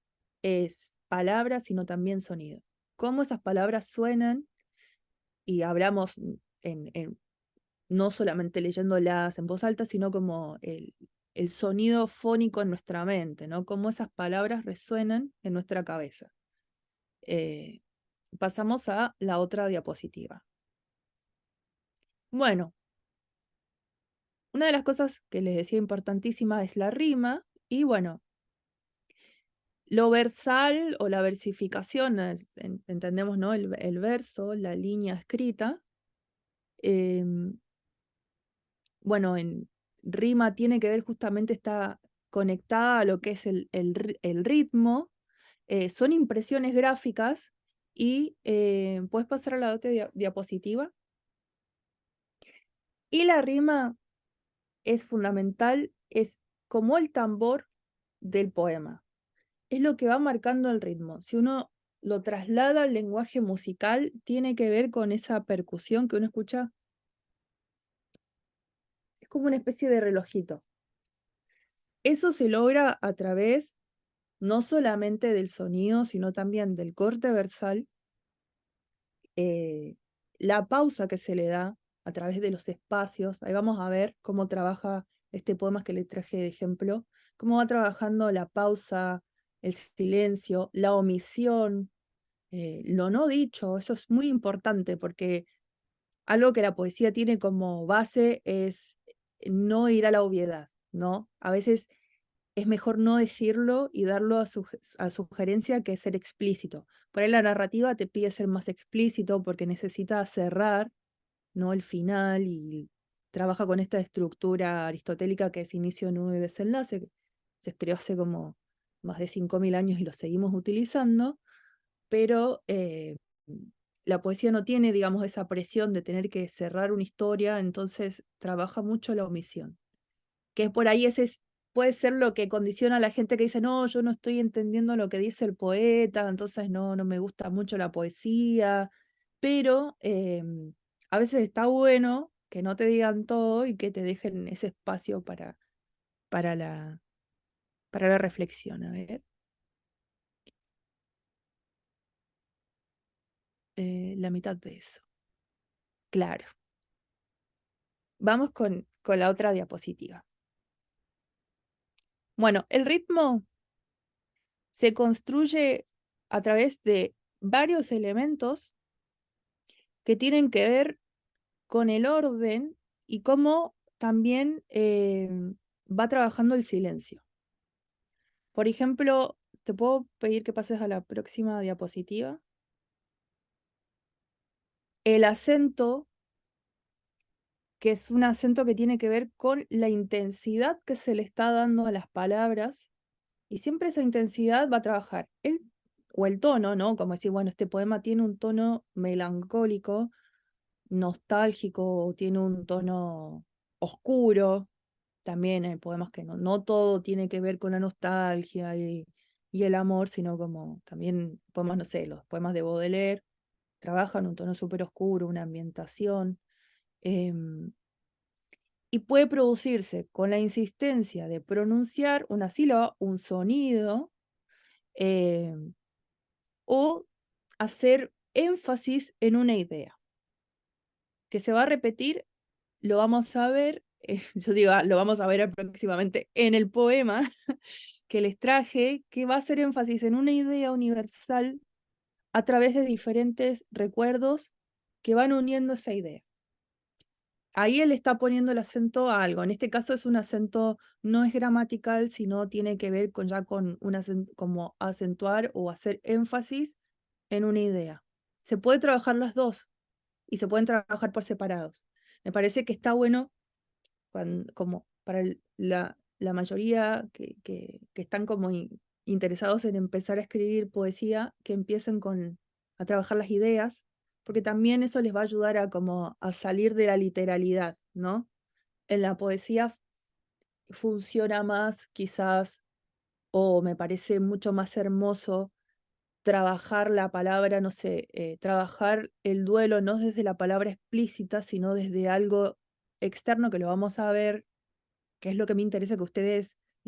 es palabras, sino también sonido. Cómo esas palabras suenan, y hablamos no solamente leyéndolas en voz alta, sino como el sonido fónico en nuestra mente, ¿no? Cómo esas palabras resuenan en nuestra cabeza. Pasamos a la otra diapositiva. Bueno, una de las cosas que les decía importantísima es la rima, y bueno, Lo versal o la versificación, entendemos, ¿no? El verso, la línea escrita. Bueno, en rima tiene que ver justamente, está conectada a lo que es el ritmo. Son impresiones gráficas y puedes pasar a la otra diapositiva. Y la rima es fundamental, es como el tambor del poema. Es lo que va marcando el ritmo. Si uno lo traslada al lenguaje musical, tiene que ver con esa percusión que uno escucha. Es como una especie de relojito. Eso se logra a través no solamente del sonido, sino también del corte versal, la pausa que se le da a través de los espacios. Ahí vamos a ver cómo trabaja este poema que le traje de ejemplo, cómo va trabajando la pausa, el silencio, la omisión, lo no dicho. Eso es muy importante porque algo que la poesía tiene como base es no ir a la obviedad, ¿no? A veces es mejor no decirlo y darlo a sugerencia que ser explícito. Por ahí la narrativa te pide ser más explícito porque necesita cerrar, ¿no? El final, y trabaja con esta estructura aristotélica que es inicio, nudo y desenlace, que se creó hace como más de 5.000 años y lo seguimos utilizando, pero la poesía no tiene, digamos, esa presión de tener que cerrar una historia, entonces trabaja mucho la omisión, que por ahí puede ser lo que condiciona a la gente que dice, no, yo no estoy entendiendo lo que dice el poeta, entonces no me gusta mucho la poesía, pero a veces está bueno que no te digan todo y que te dejen ese espacio para la, para la reflexión. A ver. La mitad de eso. Claro. Vamos con la otra diapositiva. Bueno, el ritmo se construye a través de varios elementos que tienen que ver con el orden y cómo también va trabajando el silencio. Por ejemplo, ¿te puedo pedir que pases a la próxima diapositiva? El acento, que es un acento que tiene que ver con la intensidad que se le está dando a las palabras, y siempre esa intensidad va a trabajar el tono, ¿no? Como decir, bueno, este poema tiene un tono melancólico, nostálgico, tiene un tono oscuro. También hay poemas que no todo tiene que ver con la nostalgia y el amor, sino como también poemas, no sé, los poemas de Baudelaire trabajan un tono súper oscuro, una ambientación, y puede producirse con la insistencia de pronunciar una sílaba, un sonido, o hacer énfasis en una idea que se va a repetir. Lo vamos a ver, yo digo, lo vamos a ver próximamente en el poema que les traje, que va a hacer énfasis en una idea universal a través de diferentes recuerdos que van uniendo esa idea. Ahí él está poniendo el acento a algo. En este caso es un acento, no es gramatical, sino tiene que ver con como acentuar o hacer énfasis en una idea. Se puede trabajar las dos y se pueden trabajar por separados. Me parece que está bueno como para la mayoría que están como interesados en empezar a escribir poesía, que empiecen a trabajar las ideas, porque también eso les va a ayudar a salir de la literalidad, ¿no? En la poesía funciona más quizás, o me parece mucho más hermoso trabajar la palabra, no sé, trabajar el duelo no desde la palabra explícita, sino desde algo externo, que lo vamos a ver, que es lo que me interesa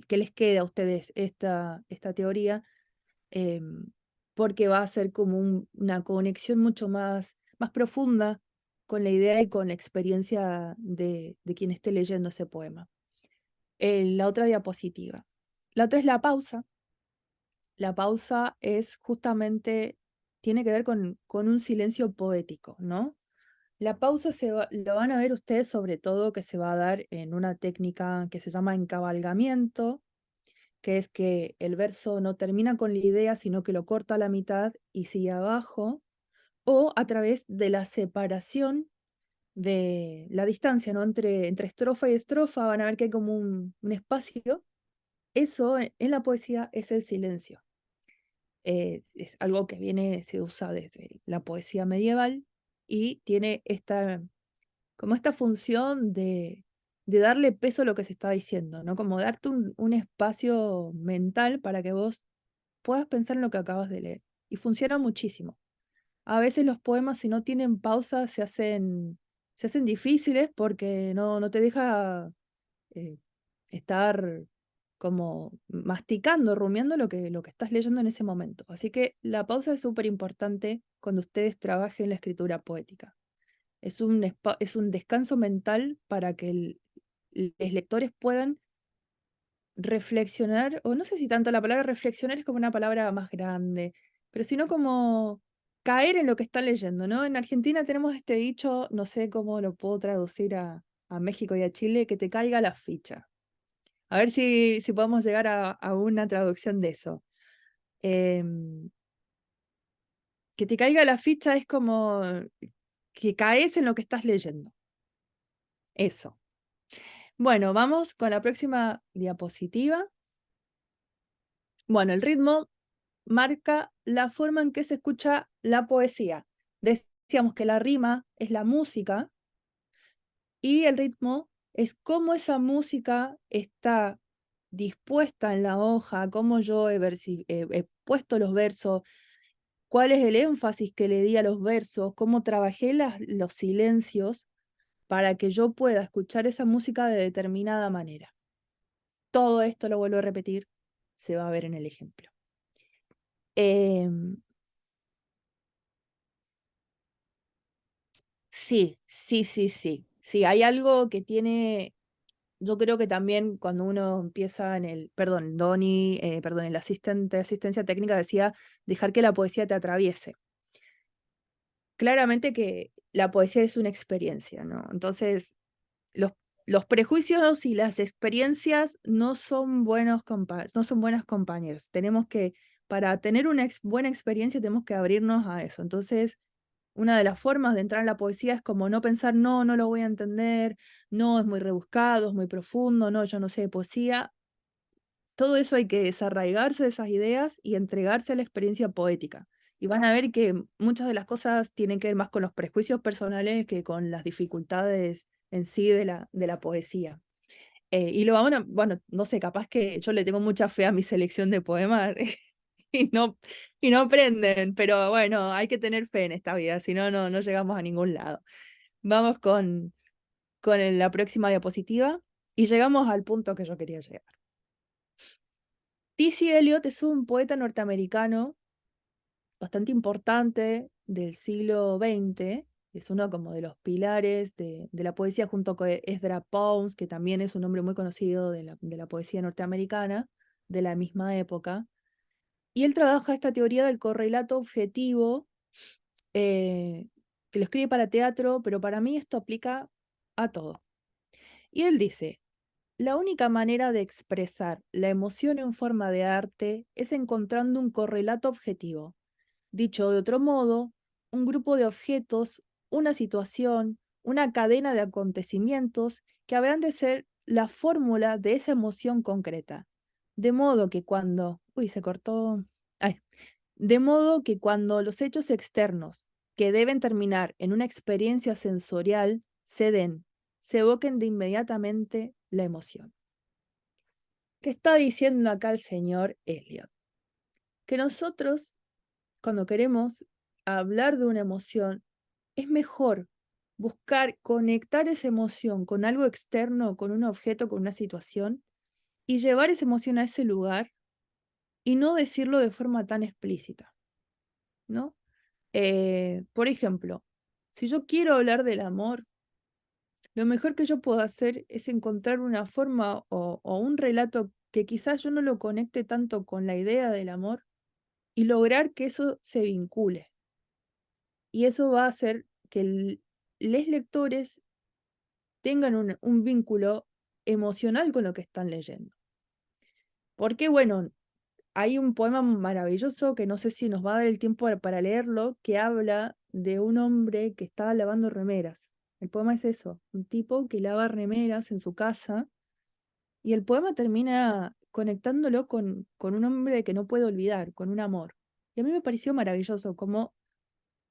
que les quede a ustedes esta teoría, porque va a ser como una conexión mucho más profunda con la idea y con la experiencia de quien esté leyendo ese poema. La otra diapositiva. La otra es la pausa. La pausa es justamente, tiene que ver con un silencio poético, ¿no? La pausa lo van a ver ustedes sobre todo que se va a dar en una técnica que se llama encabalgamiento, que es que el verso no termina con la idea, sino que lo corta a la mitad y sigue abajo, o a través de la separación de la distancia, ¿no? Entre estrofa y estrofa van a ver que hay como un espacio. Eso en la poesía es el silencio. Es algo que se usa desde la poesía medieval y tiene como esta función de darle peso a lo que se está diciendo, ¿no? Como darte un espacio mental para que vos puedas pensar en lo que acabas de leer. Y funciona muchísimo. A veces los poemas, si no tienen pausa, se hacen difíciles porque no te deja eh, estar como masticando, rumiando lo que estás leyendo en ese momento. Así que la pausa es súper importante cuando ustedes trabajen la escritura poética. Es es un descanso mental para que los lectores puedan reflexionar, o no sé si tanto la palabra reflexionar es como una palabra más grande, pero sino como caer en lo que están leyendo, ¿no? En Argentina tenemos este dicho, no sé cómo lo puedo traducir a México y a Chile, que te caiga la ficha. A ver si podemos llegar a una traducción de eso. Em, que te caiga la ficha es como que caes en lo que estás leyendo. Eso. Bueno, vamos con la próxima diapositiva. Bueno, el ritmo marca la forma en que se escucha la poesía. Decíamos que la rima es la música y el ritmo es cómo esa música está dispuesta en la hoja, cómo yo he puesto los versos, cuál es el énfasis que le di a los versos, cómo trabajé los silencios para que yo pueda escuchar esa música de determinada manera. Todo esto, lo vuelvo a repetir, se va a ver en el ejemplo. Sí, sí, sí, sí. Sí, hay algo que tiene, yo creo que también cuando uno empieza perdón, el asistente de asistencia técnica decía dejar que la poesía te atraviese. Claramente que la poesía es una experiencia, ¿no? Entonces, los prejuicios y las experiencias no son no son buenas compañeras. Tenemos que, para tener una buena experiencia, tenemos que abrirnos a eso. Entonces, una de las formas de entrar en la poesía es como no pensar, no lo voy a entender, no, es muy rebuscado, es muy profundo, no, yo no sé de poesía. Todo eso hay que desarraigarse de esas ideas y entregarse a la experiencia poética. Y van a ver que muchas de las cosas tienen que ver más con los prejuicios personales que con las dificultades en sí de la poesía. Y lo bueno, no sé, capaz que yo le tengo mucha fe a mi selección de poemas y no prenden, pero bueno, hay que tener fe en esta vida, si no, no llegamos a ningún lado. Vamos con la próxima diapositiva y llegamos al punto que yo quería llegar. T.C. Eliot es un poeta norteamericano bastante importante del siglo XX, es uno como de los pilares de la poesía junto con Ezra Pound, que también es un hombre muy conocido de la poesía norteamericana de la misma época. Y él trabaja esta teoría del correlato objetivo, que lo escribe para teatro, pero para mí esto aplica a todo. Y él dice, la única manera de expresar la emoción en forma de arte es encontrando un correlato objetivo. Dicho de otro modo, un grupo de objetos, una situación, una cadena de acontecimientos que habrán de ser la fórmula de esa emoción concreta. De modo que cuando... Uy, se cortó... Ay. De modo que cuando los hechos externos, que deben terminar en una experiencia sensorial, se evoquen de inmediatamente la emoción. ¿Qué está diciendo acá el señor Eliot? Que nosotros, cuando queremos hablar de una emoción, es mejor buscar conectar esa emoción con algo externo, con un objeto, con una situación, y llevar esa emoción a ese lugar y no decirlo de forma tan explícita, ¿no? Por ejemplo, si yo quiero hablar del amor, lo mejor que yo puedo hacer es encontrar una forma o un relato que quizás yo no lo conecte tanto con la idea del amor y lograr que eso se vincule. Y eso va a hacer que los lectores tengan un vínculo emocional con lo que están leyendo. Porque, bueno, hay un poema maravilloso que no sé si nos va a dar el tiempo para leerlo, que habla de un hombre que estaba lavando remeras. El poema es eso, un tipo que lava remeras en su casa, y el poema termina conectándolo con un hombre que no puede olvidar, con un amor. Y a mí me pareció maravilloso como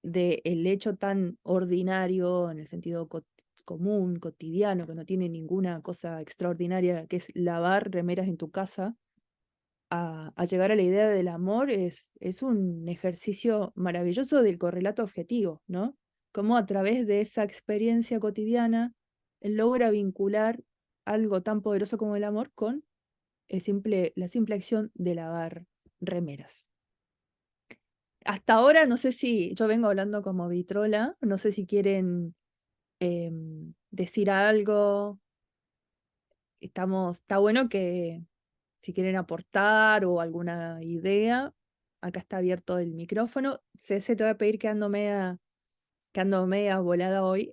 de el hecho tan ordinario, en el sentido común, cotidiano, que no tiene ninguna cosa extraordinaria, que es lavar remeras en tu casa, a llegar a la idea del amor es un ejercicio maravilloso del correlato objetivo, ¿no? Cómo a través de esa experiencia cotidiana él logra vincular algo tan poderoso como el amor con la simple acción de lavar remeras. Hasta ahora no sé si yo vengo hablando como vitrola, no sé si quieren decir algo. Está bueno que si quieren aportar o alguna idea, acá está abierto el micrófono. Cece, te voy a pedir que ando media volada hoy.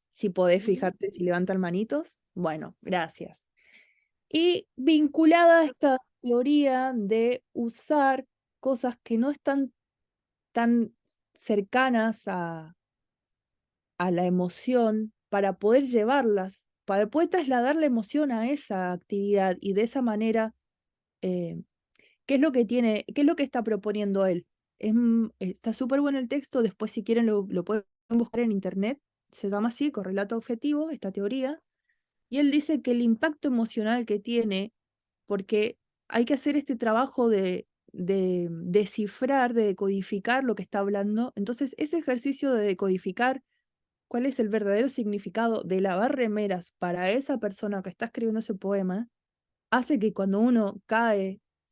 Si podés fijarte si levantan manitos. Bueno, gracias. Y vinculada a esta teoría de usar cosas que no están tan cercanas a la emoción para poder llevarlas, para poder trasladar la emoción a esa actividad y de esa manera, eh, ¿qué es lo que tiene, qué es lo que está proponiendo él? Está súper bueno el texto, después si quieren lo pueden buscar en internet, se llama así, correlato objetivo, esta teoría, y él dice que el impacto emocional que tiene, porque hay que hacer este trabajo de descifrar, de decodificar lo que está hablando, entonces ese ejercicio de decodificar cuál es el verdadero significado de lavar remeras para esa persona que está escribiendo ese poema, hace que cuando uno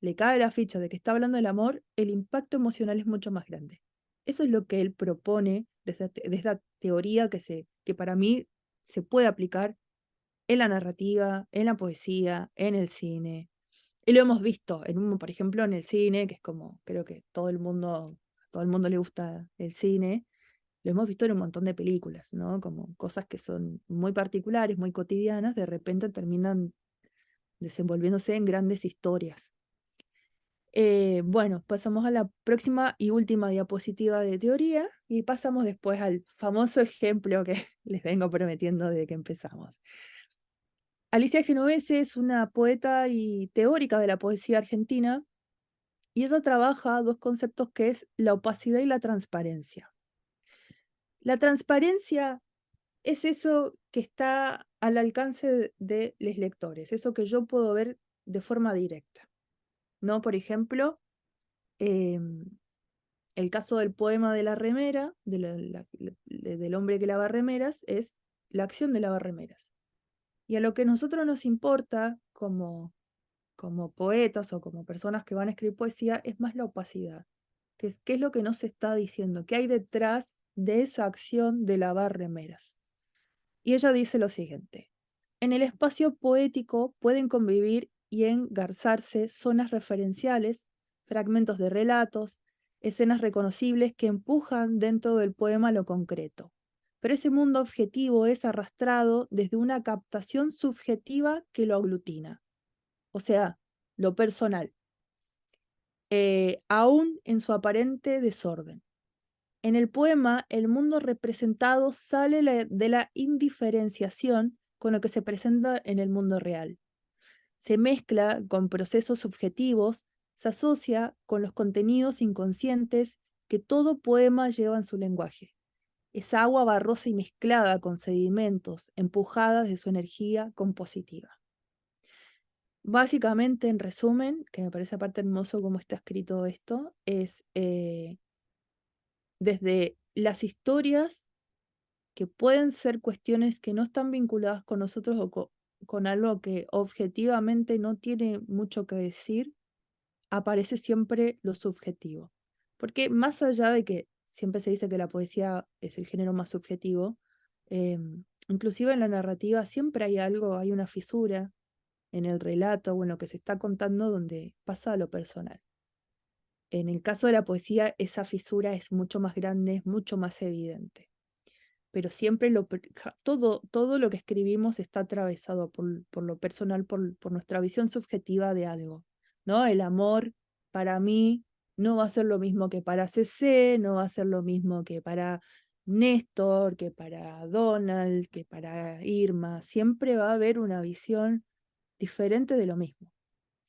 le cae la ficha de que está hablando del amor, el impacto emocional es mucho más grande. Eso es lo que él propone de esta teoría que para mí se puede aplicar en la narrativa, en la poesía, en el cine. Y lo hemos visto, por ejemplo, en el cine, que es como, creo que a todo el mundo le gusta el cine. Lo hemos visto en un montón de películas, ¿no? Como cosas que son muy particulares, muy cotidianas, de repente terminan desenvolviéndose en grandes historias. Bueno, pasamos a la próxima y última diapositiva de teoría y pasamos después al famoso ejemplo que les vengo prometiendo desde que empezamos. Alicia Genovese es una poeta y teórica de la poesía argentina y ella trabaja dos conceptos que es la opacidad y la transparencia. La transparencia es eso que está al alcance de los lectores, eso que yo puedo ver de forma directa, ¿no? Por ejemplo, el caso del poema de la remera, del hombre que lava remeras, es la acción de lavar remeras. Y a lo que a nosotros nos importa como poetas o como personas que van a escribir poesía es más la opacidad. ¿Qué es lo que nos está diciendo? ¿Qué hay detrás de esa acción de lavar remeras? Y ella dice lo siguiente: en el espacio poético pueden convivir y engarzarse zonas referenciales, fragmentos de relatos, escenas reconocibles que empujan dentro del poema lo concreto. Pero ese mundo objetivo es arrastrado desde una captación subjetiva que lo aglutina, o sea, lo personal, aún en su aparente desorden. En el poema, el mundo representado sale de la indiferenciación con lo que se presenta en el mundo real. Se mezcla con procesos subjetivos, se asocia con los contenidos inconscientes que todo poema lleva en su lenguaje. Es agua barrosa y mezclada con sedimentos, empujadas de su energía compositiva. Básicamente, en resumen, que me parece aparte hermoso cómo está escrito esto, es desde las historias que pueden ser cuestiones que no están vinculadas con nosotros o con algo que objetivamente no tiene mucho que decir, aparece siempre lo subjetivo. Porque más allá de que siempre se dice que la poesía es el género más subjetivo, inclusive en la narrativa siempre hay algo, hay una fisura en el relato o en lo que se está contando donde pasa a lo personal. En el caso de la poesía, esa fisura es mucho más grande, es mucho más evidente. pero siempre todo lo que escribimos está atravesado por lo personal, por nuestra visión subjetiva de algo, ¿no? El amor para mí no va a ser lo mismo que para CC, no va a ser lo mismo que para Néstor, que para Donald, que para Irma. Siempre va a haber una visión diferente de lo mismo.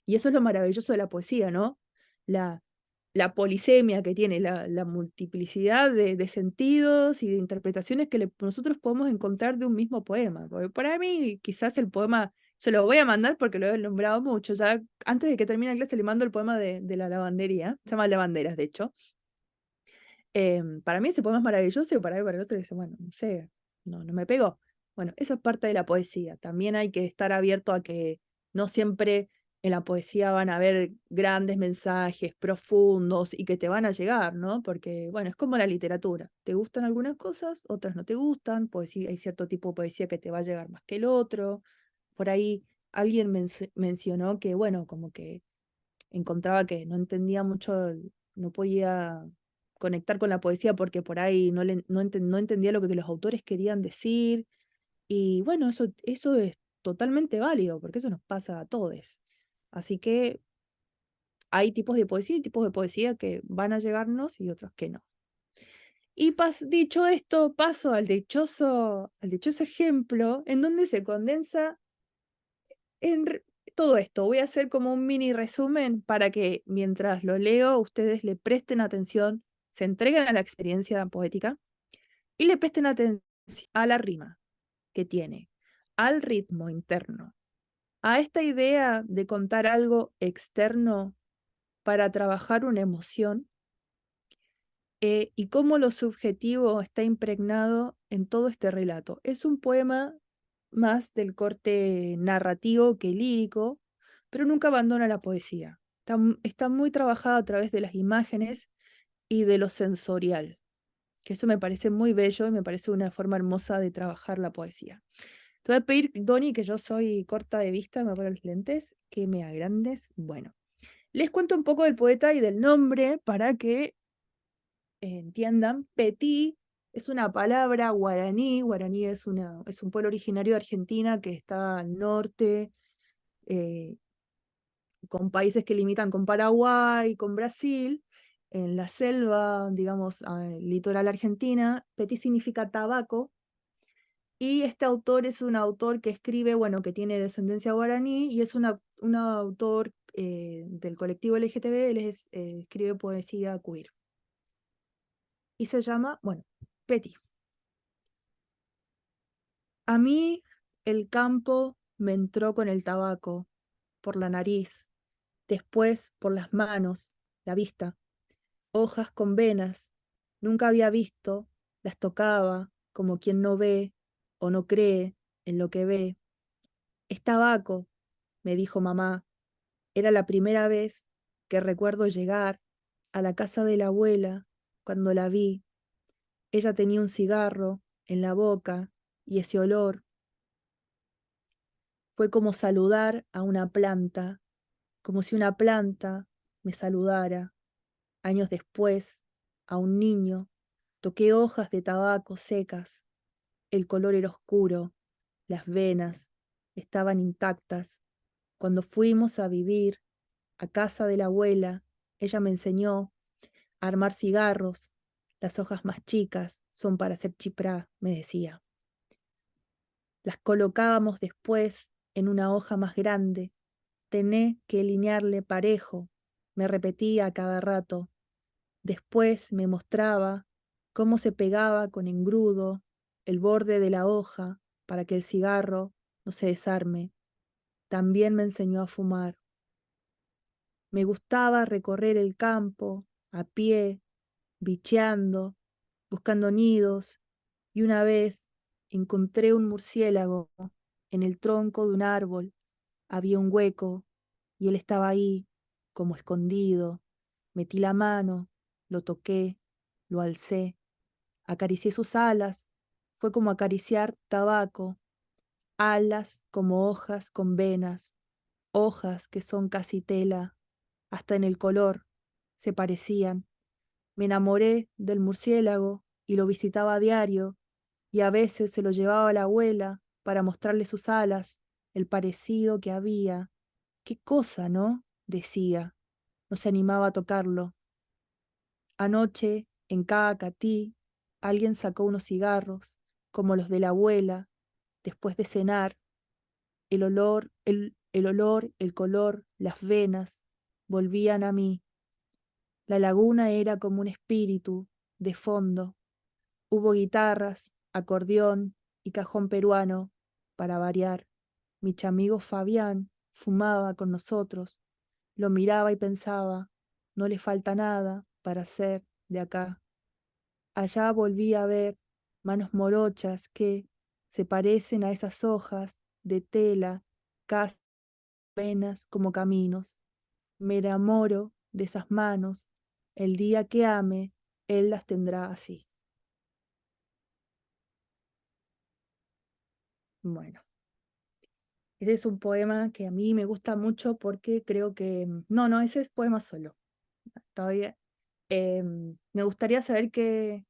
Y eso es lo maravilloso de la poesía, ¿no? La polisemia que tiene, la multiplicidad de sentidos y de interpretaciones que nosotros podemos encontrar de un mismo poema. Porque para mí, quizás el poema, se lo voy a mandar porque lo he nombrado mucho. Ya antes de que termine la clase le mando el poema de la lavandería. Se llama Lavanderas, de hecho. Para mí ese poema es maravilloso y para el otro dice, bueno, no sé, no me pegó. Bueno, esa es parte de la poesía. También hay que estar abierto a que no siempre en la poesía van a haber grandes mensajes profundos y que te van a llegar, ¿no? Porque, bueno, es como la literatura. Te gustan algunas cosas, otras no te gustan. Poesía, hay cierto tipo de poesía que te va a llegar más que el otro. Por ahí alguien mencionó que, bueno, como que encontraba que no entendía mucho, no podía conectar con la poesía porque por ahí no entendía lo que los autores querían decir. Y bueno, eso es totalmente válido, porque eso nos pasa a todos. Así que hay tipos de poesía y tipos de poesía que van a llegarnos y otros que no. Y dicho esto, paso al dichoso ejemplo en donde se condensa todo esto. Voy a hacer como un mini resumen para que mientras lo leo ustedes le presten atención, se entreguen a la experiencia poética y le presten atención a la rima que tiene, al ritmo interno, a esta idea de contar algo externo para trabajar una emoción y cómo lo subjetivo está impregnado en todo este relato. Es un poema más del corte narrativo que lírico, pero nunca abandona la poesía. Está muy trabajada a través de las imágenes y de lo sensorial, que eso me parece muy bello y me parece una forma hermosa de trabajar la poesía. Te voy a pedir, Doni, que yo soy corta de vista, me pongo los lentes, que me agrandes. Bueno, les cuento un poco del poeta y del nombre para que entiendan. Petí es una palabra guaraní. Guaraní es un pueblo originario de Argentina que está al norte, con países que limitan con Paraguay, con Brasil. En la selva, digamos, litoral argentina, Petí significa tabaco. Y este autor es un autor que escribe, bueno, que tiene descendencia guaraní y es un autor del colectivo LGTB, él escribe poesía queer. Y se llama, bueno, Petí. A mí el campo me entró con el tabaco, por la nariz, después por las manos, la vista, hojas con venas, nunca había visto, las tocaba como quien no ve o no cree en lo que ve. Es tabaco, me dijo mamá, era la primera vez que recuerdo llegar a la casa de la abuela cuando la vi. Ella tenía un cigarro en la boca y ese olor fue como saludar a una planta, como si una planta me saludara. Años después, a un niño, toqué hojas de tabaco secas. El color era oscuro, las venas estaban intactas. Cuando fuimos a vivir a casa de la abuela, ella me enseñó a armar cigarros. Las hojas más chicas son para hacer chiprá, me decía. Las colocábamos después en una hoja más grande. Tené que alinearle parejo, me repetía a cada rato. Después me mostraba cómo se pegaba con engrudo el borde de la hoja para que el cigarro no se desarme. También me enseñó a fumar. Me gustaba recorrer el campo a pie, bicheando, buscando nidos, y una vez encontré un murciélago en el tronco de un árbol. Había un hueco y él estaba ahí, como escondido. Metí la mano, lo toqué, lo alcé, acaricié sus alas. Fue como acariciar tabaco, alas como hojas con venas, hojas que son casi tela, hasta en el color se parecían. Me enamoré del murciélago y lo visitaba a diario, y a veces se lo llevaba a la abuela para mostrarle sus alas, el parecido que había. Qué cosa, ¿no? Decía. No se animaba a tocarlo. Anoche, en Caacatí, alguien sacó unos cigarros, como los de la abuela, después de cenar. El olor, el color, las venas, volvían a mí. La laguna era como un espíritu, de fondo. Hubo guitarras, acordeón y cajón peruano, para variar. Mi chamigo Fabián fumaba con nosotros. Lo miraba y pensaba, no le falta nada para ser de acá. Allá volví a ver manos morochas que se parecen a esas hojas de tela, casi apenas como caminos. Me enamoro de esas manos. El día que ame, él las tendrá así. Bueno, ese es un poema que a mí me gusta mucho porque creo que... No, ese es poema solo. Todavía. Me gustaría saber qué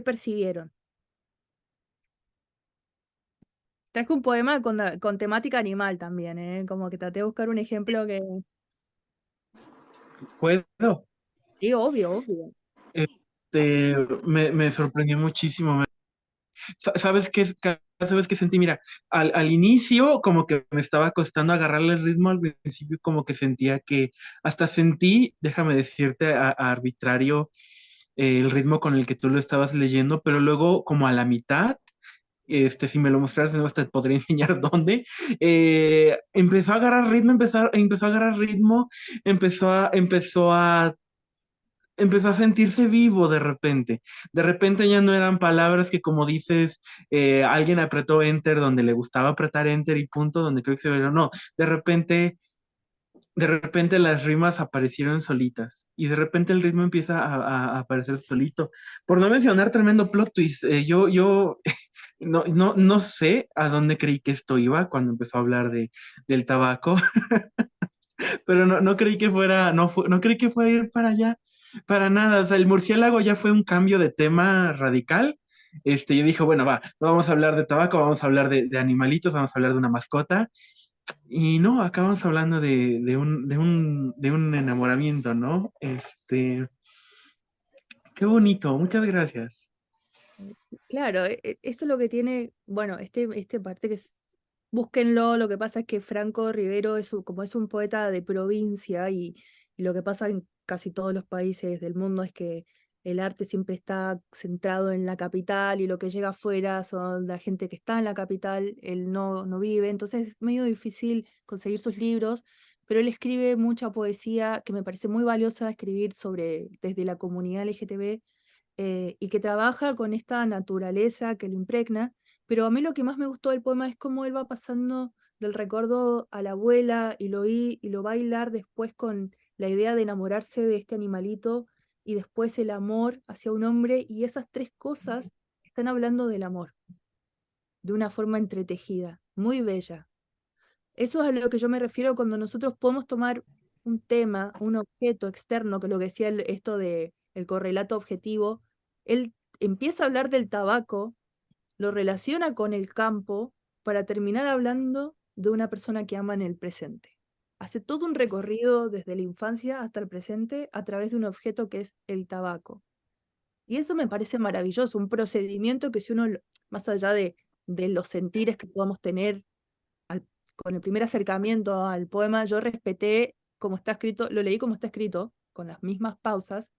percibieron. Traje un poema con temática animal también, ¿eh? Como que traté de buscar un ejemplo que... ¿Puedo? Sí, obvio. Me sorprendió muchísimo. ¿Sabes qué, sabes qué sentí? Mira, al inicio como que me estaba costando agarrarle el ritmo, al principio como que sentía que, hasta sentí, déjame decirte, a arbitrario el ritmo con el que tú lo estabas leyendo, pero luego como a la mitad, si me lo mostraras de nuevo, te podría enseñar dónde, empezó a agarrar ritmo, empezó a agarrar ritmo, empezó a sentirse vivo de repente. De repente ya no eran palabras que, como dices, alguien apretó enter donde le gustaba apretar enter y punto, donde creo que se veía. No, de repente las rimas aparecieron solitas y de repente el ritmo empieza a aparecer solito. Por no mencionar tremendo plot twist, yo no sé a dónde creí que esto iba cuando empezó a hablar del tabaco. Pero no creí que fuera, no creí que fuera a ir para allá, para nada. O sea, el murciélago ya fue un cambio de tema radical. Yo dije, bueno, va, no vamos a hablar de tabaco, vamos a hablar de animalitos, vamos a hablar de una mascota. Y no, acabamos hablando de un enamoramiento, ¿no? Qué bonito, muchas gracias. Claro, eso es lo que tiene, bueno, este parte que es, búsquenlo, lo que pasa es que Franco Rivero como es un poeta de provincia y lo que pasa en casi todos los países del mundo es que el arte siempre está centrado en la capital y lo que llega afuera son la gente que está en la capital, él no vive, entonces es medio difícil conseguir sus libros, pero él escribe mucha poesía que me parece muy valiosa escribir desde la comunidad LGTB, y que trabaja con esta naturaleza que lo impregna, pero a mí lo que más me gustó del poema es cómo él va pasando del recuerdo a la abuela y lo va a hilar después con la idea de enamorarse de este animalito y después el amor hacia un hombre, y esas tres cosas están hablando del amor de una forma entretejida, muy bella. Eso es a lo que yo me refiero cuando nosotros podemos tomar un tema, un objeto externo, que es lo que decía esto de el correlato objetivo. Él empieza a hablar del tabaco, lo relaciona con el campo para terminar hablando de una persona que ama en el presente. Hace todo un recorrido desde la infancia hasta el presente a través de un objeto que es el tabaco. Y eso me parece maravilloso, un procedimiento que si uno, más allá de los sentires que podamos tener con el primer acercamiento al poema, yo respeté como está escrito, lo leí como está escrito, con las mismas pausas,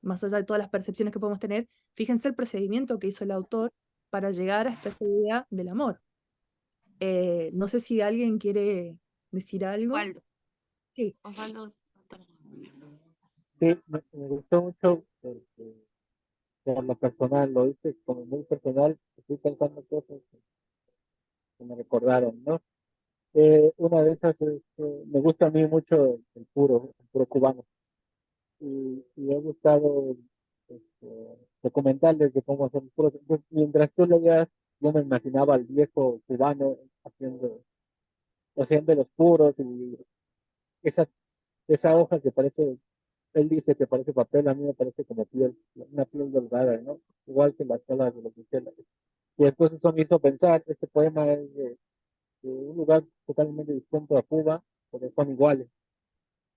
más allá de todas las percepciones que podemos tener, fíjense el procedimiento que hizo el autor para llegar hasta esa idea del amor. No sé si alguien quiere decir algo. Osvaldo. Sí. Osvaldo. Sí, me gustó mucho porque por lo personal, lo hice como muy personal, estoy pensando cosas que me recordaron, ¿no? Una de esas es, me gusta a mí mucho el puro cubano, y he buscado documentales de cómo hacer el puro. Entonces, mientras tú leías, yo me imaginaba al viejo cubano haciendo los puros y esa, esa hoja que parece él dice que parece papel, a mí me parece como piel, una piel delgada, ¿no? Igual que las olas de los murciélagos. Y después eso me hizo pensar, este poema es de un lugar totalmente distinto a Cuba, pero son iguales.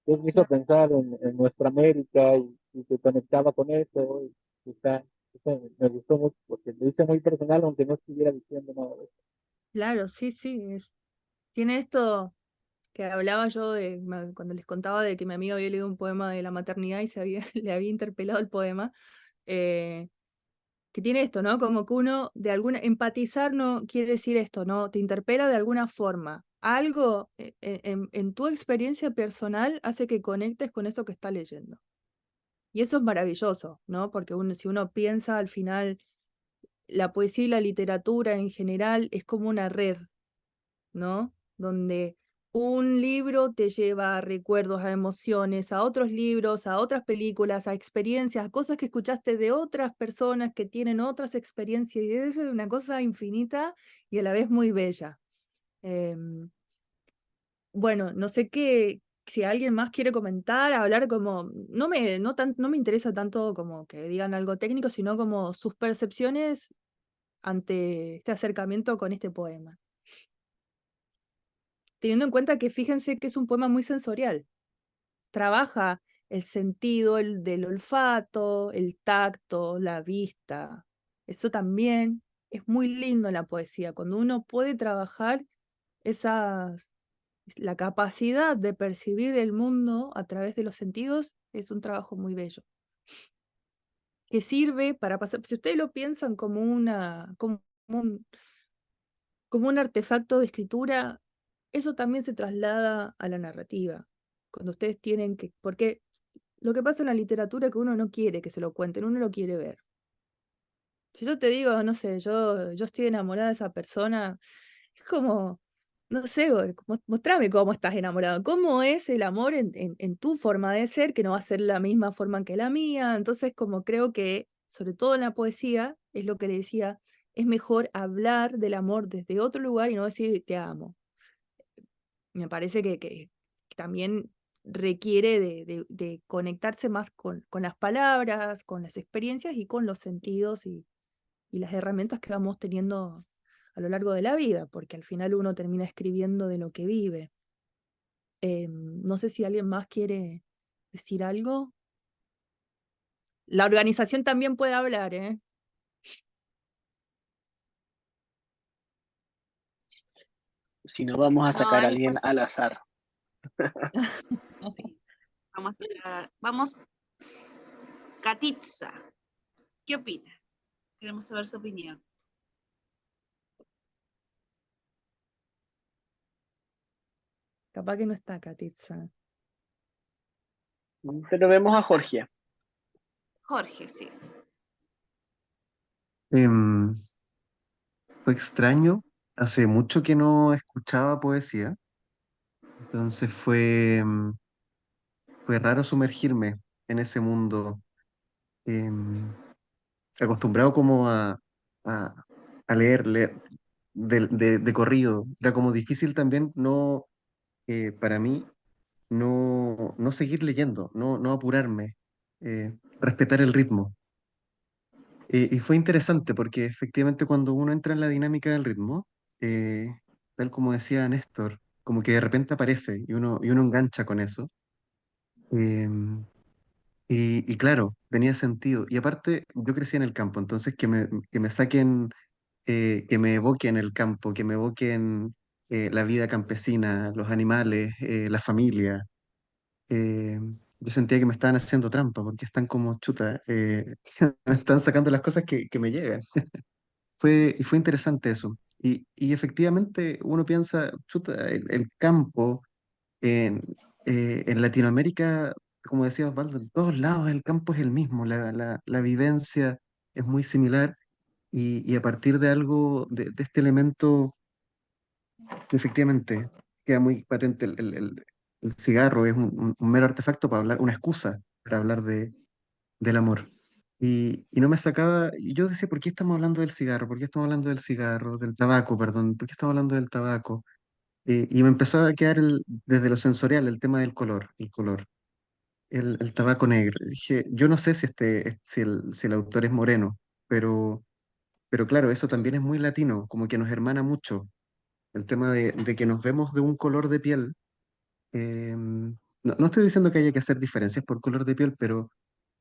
Entonces me hizo pensar en nuestra América y se conectaba con eso. Y eso me gustó mucho porque lo hice muy personal, aunque no estuviera diciendo nada de eso. Claro, sí, sí. Tiene esto que hablaba yo cuando les contaba de que mi amigo había leído un poema de la maternidad y le había interpelado el poema. eh, que tiene esto, ¿no? Como que uno, empatizar no quiere decir esto, ¿no? Te interpela de alguna forma. Algo en tu experiencia personal hace que conectes con eso que está leyendo. Y eso es maravilloso, ¿no? Porque si uno piensa al final, la poesía y la literatura en general es como una red, ¿no? Donde un libro te lleva a recuerdos, a emociones, a otros libros, a otras películas, a experiencias, a cosas que escuchaste de otras personas que tienen otras experiencias, y eso es una cosa infinita y a la vez muy bella. Em, bueno, no sé si alguien más quiere comentar, hablar como, no me interesa tanto como que digan algo técnico, sino como sus percepciones ante este acercamiento con este poema. Teniendo en cuenta que fíjense que es un poema muy sensorial. Trabaja el sentido del olfato, el tacto, la vista. Eso también es muy lindo en la poesía, cuando uno puede trabajar la capacidad de percibir el mundo a través de los sentidos, es un trabajo muy bello. Que sirve para pasar, si ustedes lo piensan como un artefacto de escritura, eso también se traslada a la narrativa. Cuando ustedes tienen que, porque lo que pasa en la literatura es que uno no quiere que se lo cuenten, uno lo quiere ver. Si yo te digo, no sé, yo estoy enamorada de esa persona, es como, no sé, mostrame cómo estás enamorado, cómo es el amor en tu forma de ser, que no va a ser la misma forma que la mía. Entonces, como creo que, sobre todo en la poesía, es lo que le decía, es mejor hablar del amor desde otro lugar y no decir te amo. Me parece que también requiere de conectarse más con las palabras, con las experiencias y con los sentidos y las herramientas que vamos teniendo a lo largo de la vida, porque al final uno termina escribiendo de lo que vive. No sé si alguien más quiere decir algo. La organización también puede hablar, ¿eh? Si no, vamos a No, sacar a es alguien al azar. sí. Vamos, Katitza, ¿qué opina? Queremos saber su opinión. Capaz que no está Katitza. Pero vemos a Jorge. Jorge, sí. Em, Fue extraño. Hace mucho que no escuchaba poesía, entonces fue raro sumergirme en ese mundo, em, acostumbrado como a, a leer de corrido. Era como difícil también para mí no seguir leyendo, no apurarme, respetar el ritmo. Y fue interesante porque efectivamente cuando uno entra en la dinámica del ritmo, tal como decía Néstor, como que de repente aparece y uno engancha con eso. Em, y claro, tenía sentido. Y aparte, yo crecí en el campo, entonces que me saquen, que me evoquen el campo, que me evoquen la vida campesina, los animales, la familia. Yo sentía que me estaban haciendo trampa porque están como chuta, me están sacando las cosas que me llegan. Y fue interesante eso. Y efectivamente uno piensa, chuta, el campo en, en Latinoamérica, como decía Osvaldo, en todos lados el campo es el mismo, la vivencia es muy similar y a partir de algo, de este elemento, efectivamente queda muy patente el cigarro, es un mero artefacto para hablar, una excusa para hablar del amor. Y no me sacaba, y yo decía, ¿por qué estamos hablando del cigarro? ¿Por qué estamos hablando del cigarro? Del tabaco, perdón, ¿por qué estamos hablando del tabaco? Y me empezó a quedar desde lo sensorial el tema del color, el color. el tabaco negro. Dije, yo no sé si el autor es moreno, pero claro, eso también es muy latino, como que nos hermana mucho. El tema de que nos vemos de un color de piel. No estoy diciendo que haya que hacer diferencias por color de piel,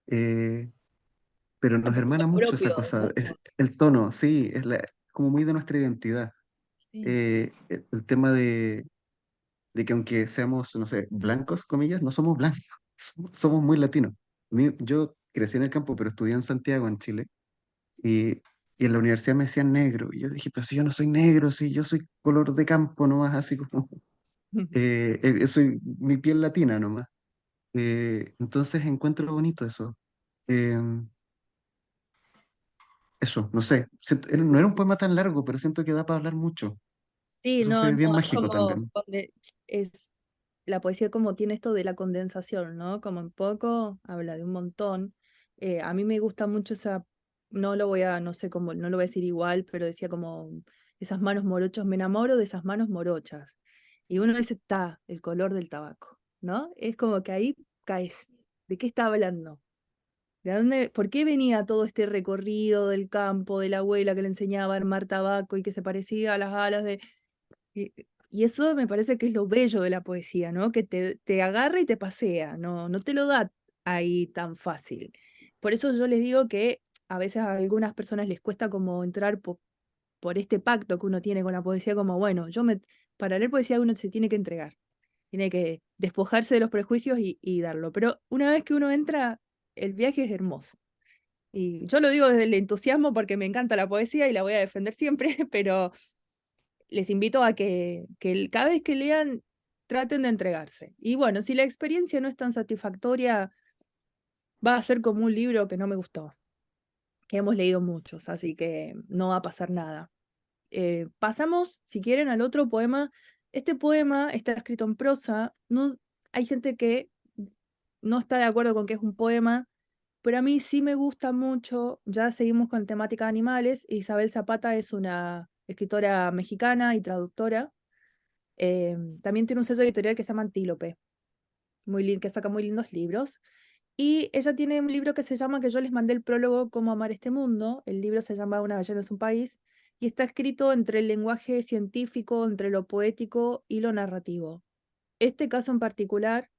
eh, pero nos hermana mucho esa Propio, cosa. ¿no? Es el tono, sí, como muy de nuestra identidad. Sí. El tema de que aunque seamos, no sé, blancos, comillas, no somos blancos, somos muy latinos. Yo crecí en el campo, pero estudié en Santiago, en Chile, y, y en la universidad me decían negro, y yo dije, pero si yo no soy negro, si yo soy color de campo nomás, así como, soy mi piel latina nomás. Entonces encuentro bonito eso. Em, Eso, no sé, no era un poema tan largo, pero siento que da para hablar mucho. Sí, Eso no, fue no, bien es mágico como, también. es, la poesía como tiene esto de la condensación, ¿no? Como en poco habla de un montón. A mí me gusta mucho esa, no lo voy a, no sé cómo, no lo voy a decir igual, pero decía como esas manos morochas, me enamoro de esas manos morochas. Y uno dice, está, el color del tabaco, ¿no? Es como que ahí caes. ¿De qué está hablando? ¿De dónde, por qué venía todo este recorrido del campo, de la abuela que le enseñaba a armar tabaco y que se parecía a las alas de... Y, y eso me parece que es lo bello de la poesía, ¿no? Que te agarra y te pasea, no te lo da ahí tan fácil. Por eso yo les digo que a veces a algunas personas les cuesta como entrar por este pacto que uno tiene con la poesía, como, bueno, para leer poesía uno se tiene que entregar, tiene que despojarse de los prejuicios y darlo. Pero una vez que uno entra, el viaje es hermoso. Y yo lo digo desde el entusiasmo porque me encanta la poesía y la voy a defender siempre, pero les invito a que cada vez que lean traten de entregarse. Y bueno, si la experiencia no es tan satisfactoria, va a ser como un libro que no me gustó, que hemos leído muchos, así que no va a pasar nada. Pasamos, si quieren, al otro poema. Este poema está escrito en prosa. No, hay gente que no está de acuerdo con que es un poema, pero a mí sí me gusta mucho. Ya seguimos con temática de animales. Isabel Zapata es una escritora mexicana y traductora. También tiene un sello editorial que se llama Antílope, que saca muy lindos libros. Y ella tiene un libro que se llama, que yo les mandé el prólogo, Cómo amar este mundo. El libro se llama Una ballena es un país y está escrito entre el lenguaje científico, entre lo poético y lo narrativo. Este caso en particular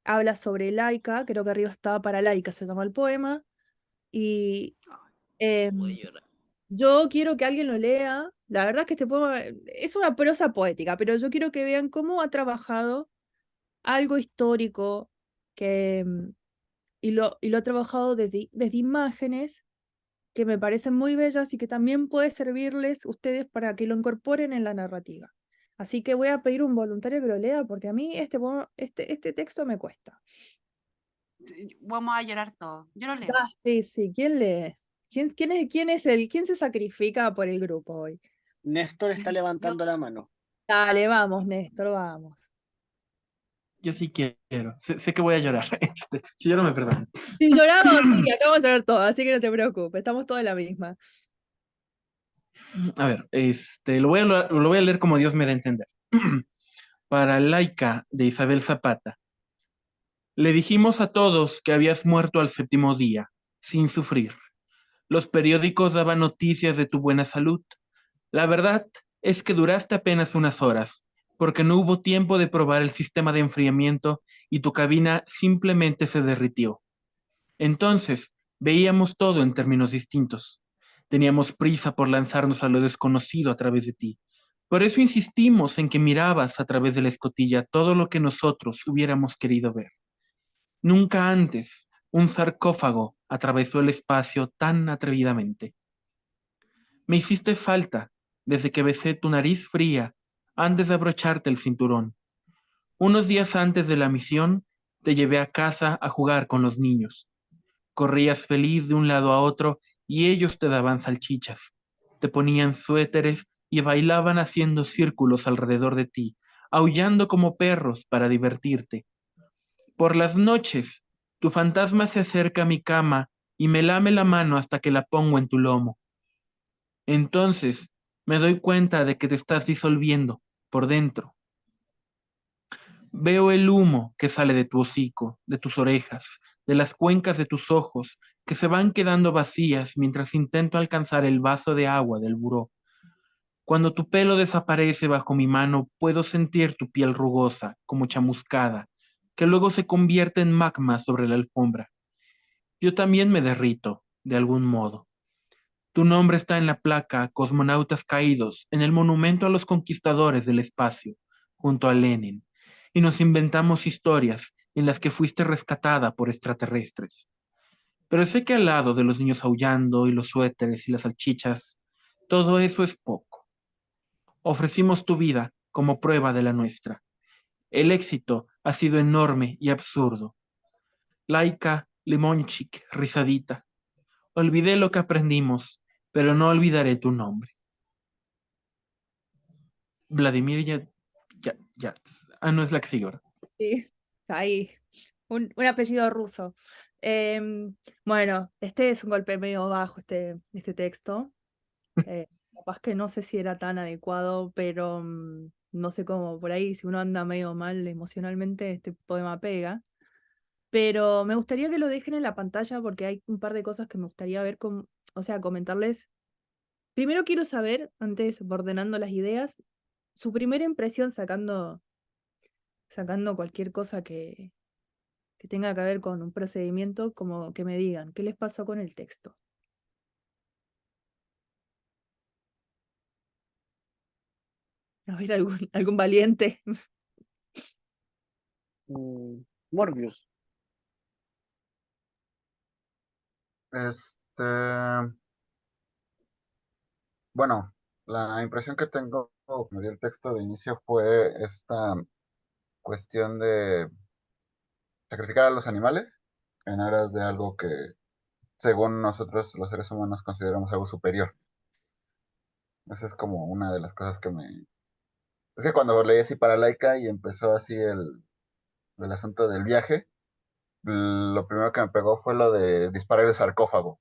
habla sobre Laika, creo que arriba estaba para Laika, se llama el poema, y em, yo quiero que alguien lo lea. La verdad es que este poema es una prosa poética, pero yo quiero que vean cómo ha trabajado algo histórico que, y lo ha trabajado desde imágenes que me parecen muy bellas y que también puede servirles ustedes para que lo incorporen en la narrativa. Así que voy a pedir un voluntario que lo lea porque a mí este texto me cuesta. Sí, vamos a llorar todos. Yo lo leo. Sí, sí, ¿quién lee? ¿Quién se sacrifica por el grupo hoy? Néstor está levantando la mano. Dale, vamos, Néstor, vamos. Yo sí quiero. Sé que voy a llorar. Si lloro, me perdono. Si lloramos, sí, acá vamos a llorar todos, así que no te preocupes, estamos todos en la misma. A ver, lo voy a leer como Dios me da a entender. Para Laika, de Isabel Zapata. Le dijimos a todos que habías muerto al séptimo día, sin sufrir. Los periódicos daban noticias de tu buena salud. La verdad es que duraste apenas unas horas, porque no hubo tiempo de probar el sistema de enfriamiento y tu cabina simplemente se derritió. Entonces, veíamos todo en términos distintos. Teníamos prisa por lanzarnos a lo desconocido a través de ti. Por eso insistimos en que mirabas a través de la escotilla todo lo que nosotros hubiéramos querido ver. Nunca antes un sarcófago atravesó el espacio tan atrevidamente. Me hiciste falta desde que besé tu nariz fría antes de abrocharte el cinturón. Unos días antes de la misión, te llevé a casa a jugar con los niños. Corrías feliz de un lado a otro y ellos te daban salchichas. Te ponían suéteres y bailaban haciendo círculos alrededor de ti, aullando como perros para divertirte. Por las noches, tu fantasma se acerca a mi cama y me lame la mano hasta que la pongo en tu lomo. Entonces me doy cuenta de que te estás disolviendo por dentro. Veo el humo que sale de tu hocico, de tus orejas, de las cuencas de tus ojos, que se van quedando vacías mientras intento alcanzar el vaso de agua del buró. Cuando tu pelo desaparece bajo mi mano, puedo sentir tu piel rugosa, como chamuscada, que luego se convierte en magma sobre la alfombra. Yo también me derrito, de algún modo. Tu nombre está en la placa Cosmonautas Caídos, en el monumento a los conquistadores del espacio, junto a Lenin, y nos inventamos historias en las que fuiste rescatada por extraterrestres. Pero sé que al lado de los niños aullando y los suéteres y las salchichas, todo eso es poco. Ofrecimos tu vida como prueba de la nuestra. El éxito ha sido enorme y absurdo. Laika, Limonchik, risadita. Olvidé lo que aprendimos, pero no olvidaré tu nombre. Vladimir Yats. Ah, no es la que sigue, ¿verdad? Sí, está ahí. Un apellido ruso. Bueno, este es un golpe medio bajo, este texto. Capaz que no sé si era tan adecuado, pero no sé cómo, por ahí si uno anda medio mal emocionalmente, este poema pega. Pero me gustaría que lo dejen en la pantalla porque hay un par de cosas que me gustaría ver, o sea, comentarles. Primero quiero saber, antes ordenando las ideas, su primera impresión sacando cualquier cosa que tenga que ver con un procedimiento, como que me digan, ¿qué les pasó con el texto? A ver, algún valiente. Morbius. Este, bueno, la impresión que tengo, que me dio el texto de inicio fue esta cuestión de sacrificar a los animales en aras de algo que, según nosotros los seres humanos, consideramos algo superior. Esa es como una de las cosas que me... Es que cuando leí así para Laika y empezó así el asunto del viaje, lo primero que me pegó fue lo de disparar el sarcófago.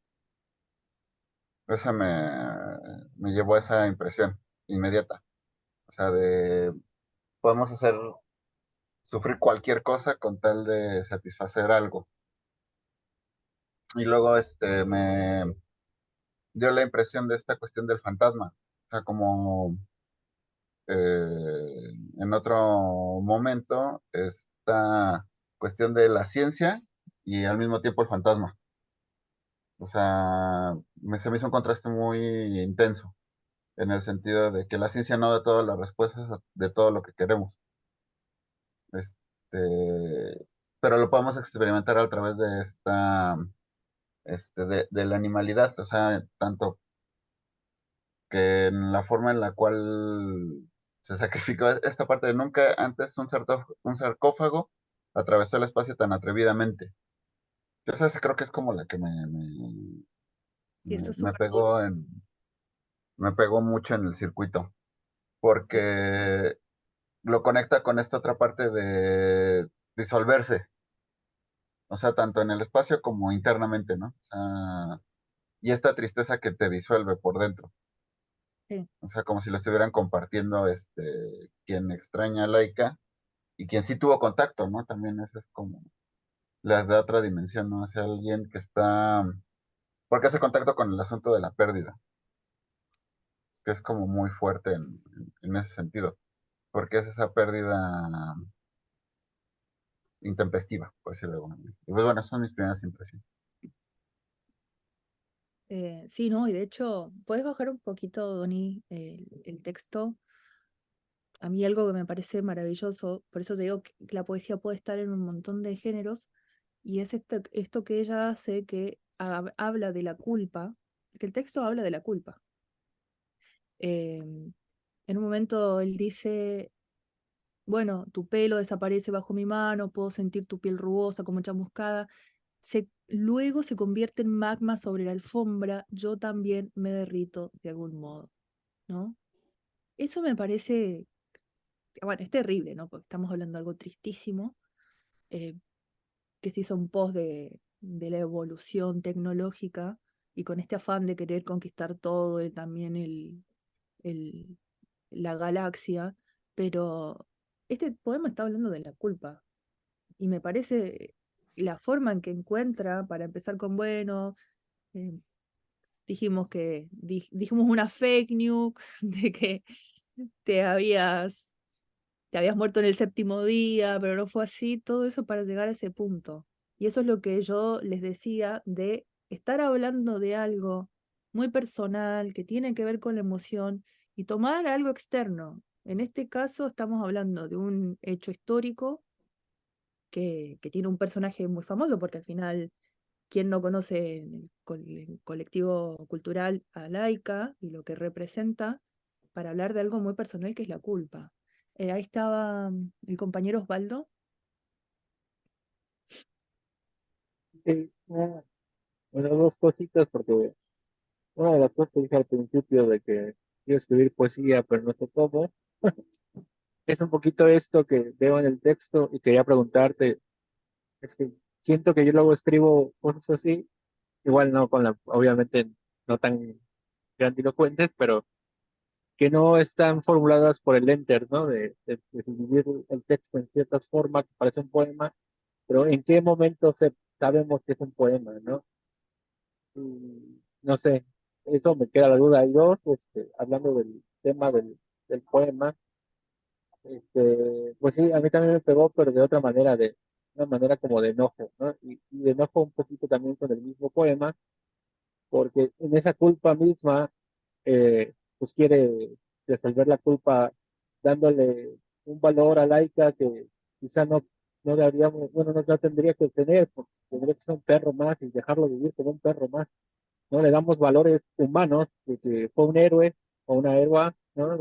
Esa me llevó a esa impresión inmediata. O sea, podemos hacer sufrir cualquier cosa con tal de satisfacer algo. Y luego me dio la impresión de esta cuestión del fantasma. O sea, como en otro momento, esta cuestión de la ciencia y al mismo tiempo el fantasma. O sea, se me hizo un contraste muy intenso en el sentido de que la ciencia no da todas las respuestas de todo lo que queremos. Pero lo podemos experimentar a través de de la animalidad, o sea, tanto que en la forma en la cual se sacrificó esta parte de nunca antes un sarcófago atravesó el espacio tan atrevidamente. Entonces creo que es como la que Y eso es me súper duro. me pegó mucho en el circuito, porque lo conecta con esta otra parte de disolverse, o sea, tanto en el espacio como internamente, ¿no? O sea, y esta tristeza que te disuelve por dentro. Sí. O sea, como si lo estuvieran compartiendo quien extraña a Laika y quien sí tuvo contacto, ¿no? También eso es como la da otra dimensión, ¿no? Hacia alguien que está, porque hace contacto con el asunto de la pérdida, que es como muy fuerte en ese sentido, porque es esa pérdida intempestiva, por decirlo de alguna manera. Y pues bueno, esas son mis primeras impresiones. Sí, ¿no? Y de hecho, ¿puedes bajar un poquito, Doni, el texto? A mí algo que me parece maravilloso, por eso te digo que la poesía puede estar en un montón de géneros, y es esto que ella hace que habla de la culpa, que el texto habla de la culpa. En un momento él dice, bueno, tu pelo desaparece bajo mi mano, puedo sentir tu piel rugosa como chamuscada, luego se convierte en magma sobre la alfombra, yo también me derrito de algún modo, ¿no? Eso me parece, bueno, es terrible, ¿no? Porque estamos hablando de algo tristísimo, eh, que se hizo en pos de la evolución tecnológica y con este afán de querer conquistar todo, también el, la galaxia, pero este poema está hablando de la culpa. Y me parece la forma en que encuentra, para empezar con, bueno, eh, dijimos una fake news de que te habías muerto en el séptimo día, pero no fue así, todo eso para llegar a ese punto. Y eso es lo que yo les decía de estar hablando de algo muy personal, que tiene que ver con la emoción, y tomar algo externo. En este caso estamos hablando de un hecho histórico que tiene un personaje muy famoso, porque al final, ¿quién no conoce el colectivo cultural a Laika y lo que representa para hablar de algo muy personal que es la culpa? Ahí estaba el compañero Osvaldo. Sí, bueno, dos cositas, porque una de las cosas que dije al principio de que quiero escribir poesía, pero no sé cómo, es un poquito esto que veo en el texto y quería preguntarte, es que siento que yo luego escribo cosas así, igual no con obviamente no tan grandilocuentes, pero que no están formuladas por el enter, ¿no? De dividir el texto en ciertas formas que parece un poema, pero ¿en qué momento sabemos que es un poema, ¿no? No sé, eso me queda la duda. Y dos, hablando del tema del poema, pues sí, a mí también me pegó, pero de otra manera, de una manera como de enojo, ¿no? Y de enojo un poquito también con el mismo poema, porque en esa culpa misma, pues quiere resolver la culpa dándole un valor a Laika que quizá no deberíamos, bueno, no tendría que tener, porque tendría que ser un perro más y dejarlo vivir como un perro más. ¿No? Le damos valores humanos, de que fue un héroe o una héroa, ¿no?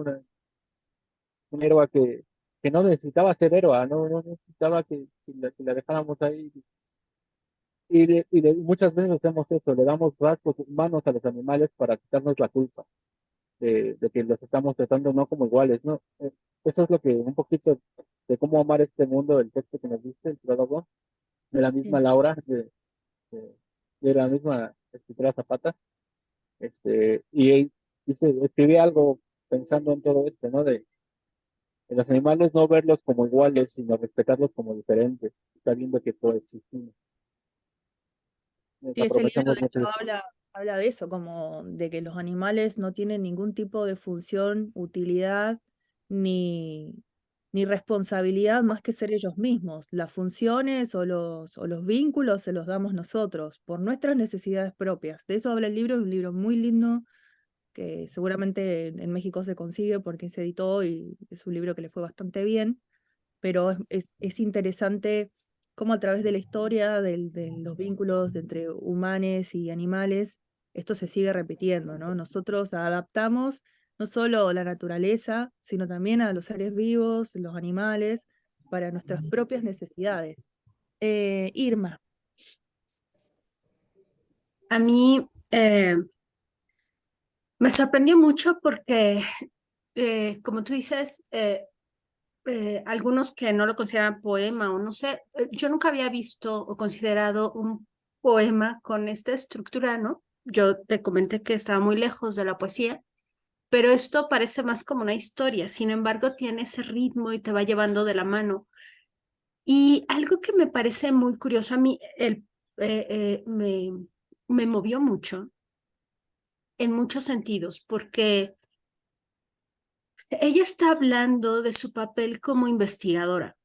Un héroe que no necesitaba ser héroe, no necesitaba que la dejáramos ahí. Muchas veces hacemos eso, le damos rasgos humanos a los animales para quitarnos la culpa de que los estamos tratando no como iguales, ¿no? Eso es lo que un poquito de cómo amar este mundo del texto que nos diste, el prólogo, de la misma Sí. Laura, de, de la misma escritora Zapata. Y escribí algo pensando en todo esto, ¿no? De los animales no verlos como iguales, sino respetarlos como diferentes, sabiendo que coexistimos. Nos Sí, ese libro aprovechamos de mucho hecho de eso. habla de eso, como de que los animales no tienen ningún tipo de función, utilidad, ni, ni responsabilidad más que ser ellos mismos. Las funciones o los vínculos se los damos nosotros por nuestras necesidades propias. De eso habla el libro, es un libro muy lindo que seguramente en México se consigue porque se editó y es un libro que le fue bastante bien, pero es interesante cómo a través de la historia, de los vínculos entre humanos y animales, esto se sigue repitiendo, ¿no? Nosotros adaptamos no solo la naturaleza, sino también a los seres vivos, los animales, para nuestras propias necesidades. Irma. A mí me sorprendió mucho porque, como tú dices, algunos que no lo consideran poema o no sé, yo nunca había visto o considerado un poema con esta estructura, ¿no? Yo te comenté que estaba muy lejos de la poesía, pero esto parece más como una historia, sin embargo tiene ese ritmo y te va llevando de la mano. Y algo que me parece muy curioso a mí, me movió mucho en muchos sentidos, porque ella está hablando de su papel como investigadora,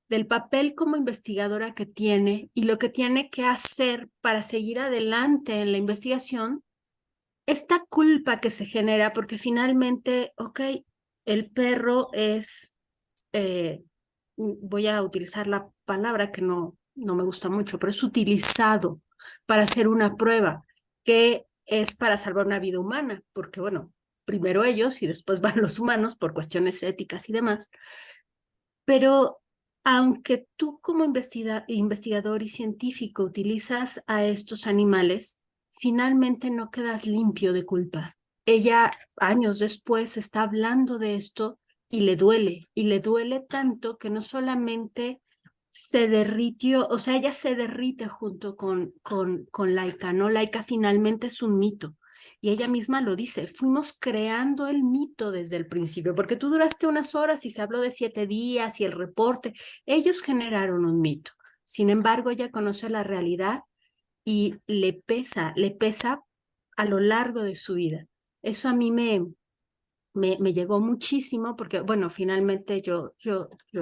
del papel como investigadora que tiene y lo que tiene que hacer para seguir adelante en la investigación, esta culpa que se genera, porque finalmente, ok, el perro es, voy a utilizar la palabra que no me gusta mucho, pero es utilizado para hacer una prueba que es para salvar una vida humana, porque bueno, primero ellos y después van los humanos por cuestiones éticas y demás. Pero aunque tú como investigador y científico utilizas a estos animales, finalmente no quedas limpio de culpa. Ella años después está hablando de esto y le duele tanto que no solamente se derritió, o sea, ella se derrite junto con Laika, ¿no? Laika finalmente es un mito Y ella misma lo dice, fuimos creando el mito desde el principio, porque tú duraste unas horas y se habló de 7 días y el reporte. Ellos generaron un mito. Sin embargo, ella conoce la realidad y le pesa a lo largo de su vida. Eso a mí me llegó muchísimo porque, bueno, finalmente yo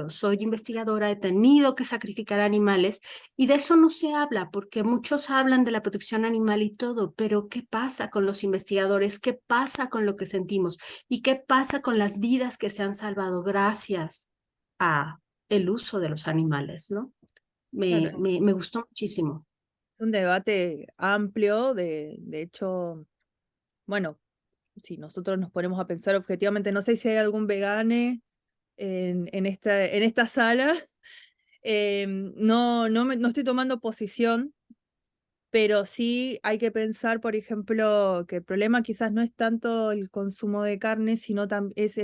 soy investigadora, he tenido que sacrificar animales y de eso no se habla porque muchos hablan de la protección animal y todo, pero ¿qué pasa con los investigadores? ¿Qué pasa con lo que sentimos? ¿Y qué pasa con las vidas que se han salvado gracias a el uso de los animales, ¿no? Claro, Me gustó muchísimo. es un debate amplio, de hecho, bueno, si nosotros nos ponemos a pensar objetivamente, no sé si hay algún vegane en esta sala, no estoy tomando posición, pero sí hay que pensar, por ejemplo, que el problema quizás no es tanto el consumo de carne, sino es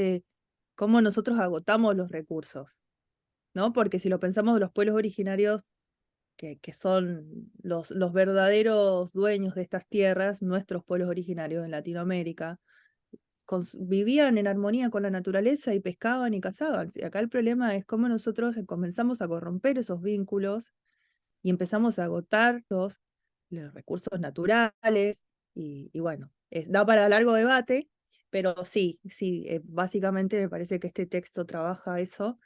cómo nosotros agotamos los recursos, ¿no? Porque si lo pensamos de los pueblos originarios, que son los verdaderos dueños de estas tierras, nuestros pueblos originarios en Latinoamérica, vivían en armonía con la naturaleza y pescaban y cazaban. Y acá el problema es cómo nosotros comenzamos a corromper esos vínculos y empezamos a agotar los recursos naturales y bueno, da para largo debate, pero sí, básicamente me parece que este texto trabaja eso.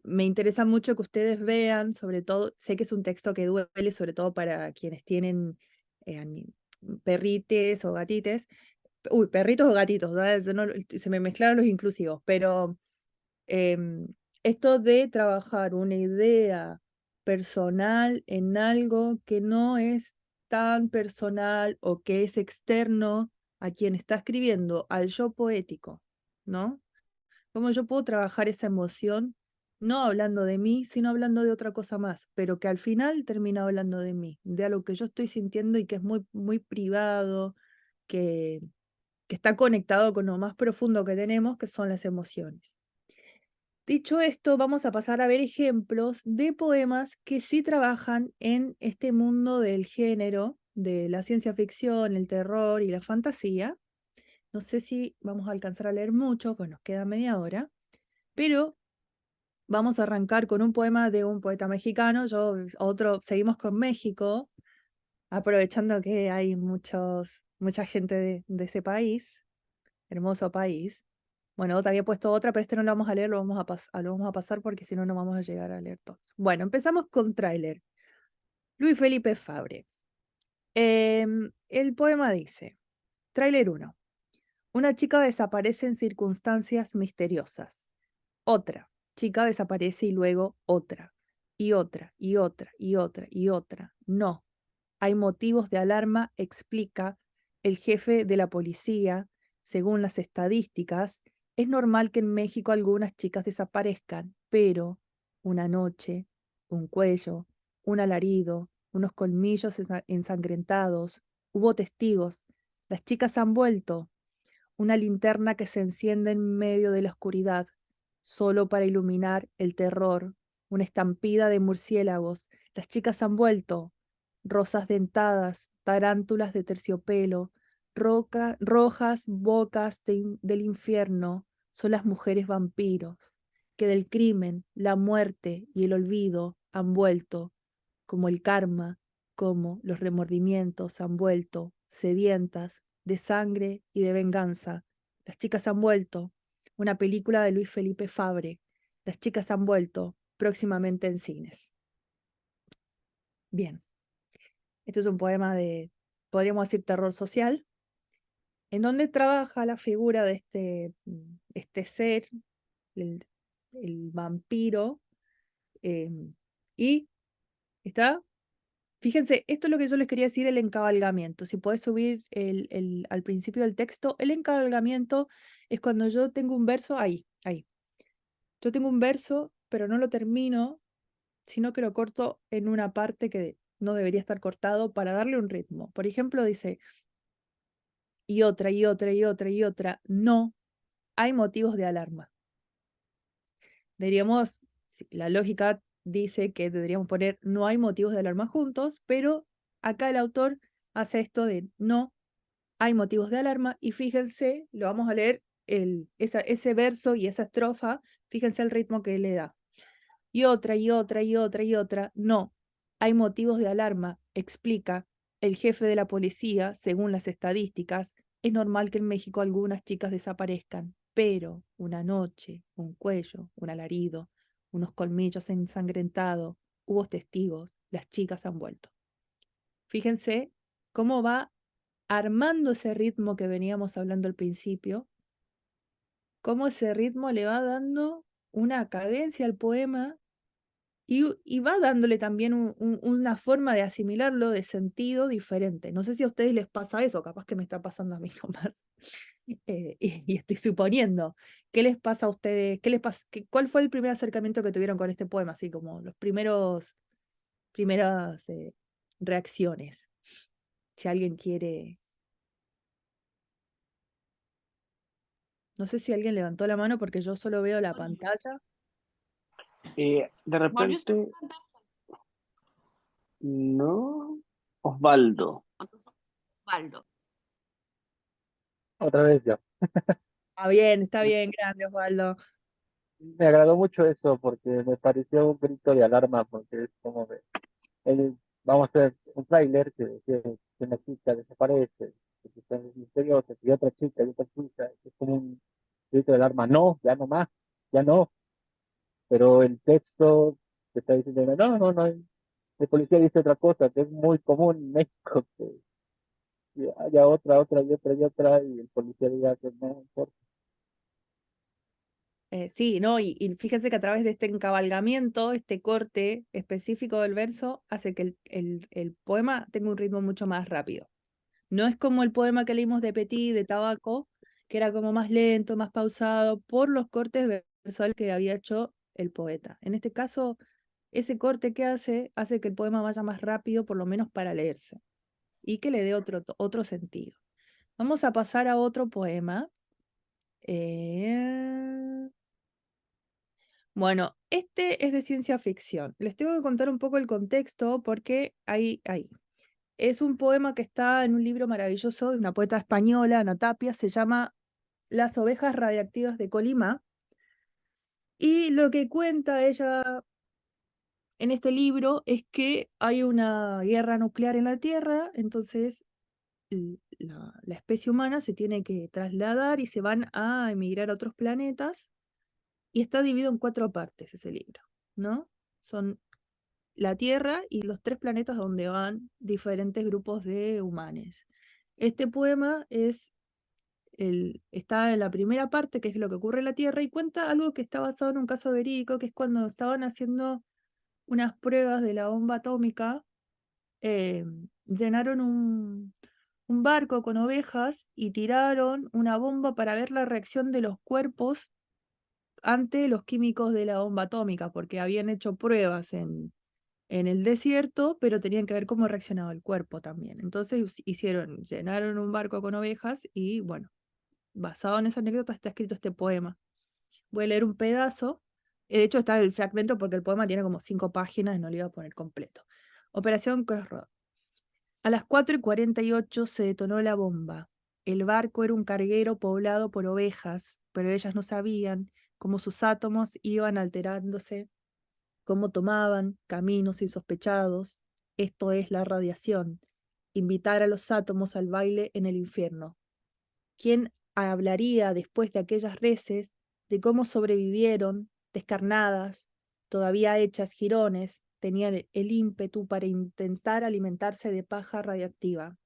Me interesa mucho que ustedes vean, sobre todo, sé que es un texto que duele, sobre todo para quienes tienen perrites o gatites. Uy, perritos o gatitos, ¿verdad? Se me mezclaron los inclusivos, pero em, esto de trabajar una idea personal en algo que no es tan personal o que es externo a quien está escribiendo, al yo poético, ¿no? ¿Cómo yo puedo trabajar esa emoción, no hablando de mí, sino hablando de otra cosa más, pero que al final termina hablando de mí, de algo que yo estoy sintiendo y que es muy, muy privado, que, que está conectado con lo más profundo que tenemos, que son las emociones. Dicho esto, vamos a pasar a ver ejemplos de poemas que sí trabajan en este mundo del género, de la ciencia ficción, el terror y la fantasía. No sé si vamos a alcanzar a leer mucho, pues nos queda media hora, pero vamos a arrancar con un poema de un poeta mexicano. Seguimos con México, aprovechando que hay mucha gente de ese país, hermoso país. Bueno, te había puesto otra, pero este no lo vamos a leer, lo vamos a pasar porque si no, no vamos a llegar a leer todos. Bueno, empezamos con Tráiler. Luis Felipe Fabre. El poema dice, Tráiler 1. Una chica desaparece en circunstancias misteriosas. Otra chica desaparece y luego otra. Y otra, y otra, y otra, y otra. No. Hay motivos de alarma, explica el jefe de la policía. Según las estadísticas, es normal que en México algunas chicas desaparezcan, pero una noche, un cuello, un alarido, unos colmillos ensangrentados, hubo testigos, las chicas han vuelto, una linterna que se enciende en medio de la oscuridad, solo para iluminar el terror, una estampida de murciélagos, las chicas han vuelto, rosas dentadas, tarántulas de terciopelo, rojas bocas del infierno, son las mujeres vampiros, que del crimen, la muerte y el olvido han vuelto, como el karma, como los remordimientos han vuelto, sedientas, de sangre y de venganza. Las chicas han vuelto, una película de Luis Felipe Fabre. Las chicas han vuelto, próximamente en cines. Bien. Este es un poema de, podríamos decir, terror social, en donde trabaja la figura de este ser, el vampiro, y está, fíjense, esto es lo que yo les quería decir, el encabalgamiento. Si podés subir al principio del texto, el encabalgamiento es cuando yo tengo un verso, ahí. Yo tengo un verso, pero no lo termino, sino que lo corto en una parte que no debería estar cortado para darle un ritmo. Por ejemplo, dice, y otra, y otra, y otra, y otra. No hay motivos de alarma. Deberíamos, la lógica dice que deberíamos poner no hay motivos de alarma juntos, pero acá el autor hace esto de no hay motivos de alarma, y fíjense, lo vamos a leer, ese verso y esa estrofa, fíjense el ritmo que le da. Y otra, y otra, y otra, y otra. No, hay motivos de alarma, explica el jefe de la policía. Según las estadísticas, es normal que en México algunas chicas desaparezcan, pero una noche, un cuello, un alarido, unos colmillos ensangrentados, hubo testigos, las chicas han vuelto. Fíjense cómo va armando ese ritmo que veníamos hablando al principio, cómo ese ritmo le va dando una cadencia al poema y va dándole también una forma de asimilarlo, de sentido diferente. No sé si a ustedes les pasa eso, capaz que me está pasando a mí nomás. Y estoy suponiendo. ¿Qué les pasa a ustedes? ¿Cuál fue el primer acercamiento que tuvieron con este poema? Así como los primeras reacciones. Si alguien quiere. No sé si alguien levantó la mano porque yo solo veo la pantalla. De Volvió a repente, no. Osvaldo. Osvaldo. Otra vez yo. Está bien, grande Osvaldo. Me agradó mucho eso porque me pareció un grito de alarma porque es como de, vamos a hacer un tráiler que una chica desaparece, que está misteriosa, y otra chica y otra chica, es como un grito de alarma, no, ya no más, ya no, pero el texto te está diciendo, no, no, no, el policía dice otra cosa, que es muy común en México, que haya otra, otra y otra y otra, y el policía diga que no importa. Sí, ¿no? Y fíjense que a través de este encabalgamiento, este corte específico del verso, hace que el poema tenga un ritmo mucho más rápido. No es como el poema que leímos de Petit, de Tabaco, que era como más lento, más pausado, por los cortes versales que había hecho el poeta. En este caso, ese corte que hace que el poema vaya más rápido, por lo menos para leerse, y que le dé otro sentido. Vamos a pasar a otro poema. Bueno, este es de ciencia ficción. Les tengo que contar un poco el contexto porque ahí. Es un poema que está en un libro maravilloso de una poeta española, Ana Tapia, se llama Las ovejas radiactivas de Colima. Y lo que cuenta ella en este libro es que hay una guerra nuclear en la Tierra, entonces la especie humana se tiene que trasladar y se van a emigrar a otros planetas. Y está dividido en 4 partes ese libro, ¿no? Son la Tierra y los 3 planetas donde van diferentes grupos de humanos. Este poema está en la primera parte, que es lo que ocurre en la Tierra, y cuenta algo que está basado en un caso verídico, que es cuando estaban haciendo unas pruebas de la bomba atómica, llenaron un barco con ovejas y tiraron una bomba para ver la reacción de los cuerpos ante los químicos de la bomba atómica, porque habían hecho pruebas en el desierto, pero tenían que ver cómo reaccionaba el cuerpo también. Entonces llenaron un barco con ovejas y bueno, basado en esa anécdota está escrito este poema. Voy a leer un pedazo. De hecho está el fragmento porque el poema tiene como 5 páginas y no lo iba a poner completo. Operación Crossroad. A las 4:48 se detonó la bomba. El barco era un carguero poblado por ovejas, pero ellas no sabían cómo sus átomos iban alterándose, cómo tomaban caminos insospechados. Esto es la radiación, invitar a los átomos al baile en el infierno. ¿Quién hablaría después de aquellas reces de cómo sobrevivieron, descarnadas, todavía hechas jirones, tenían el ímpetu para intentar alimentarse de paja radiactiva?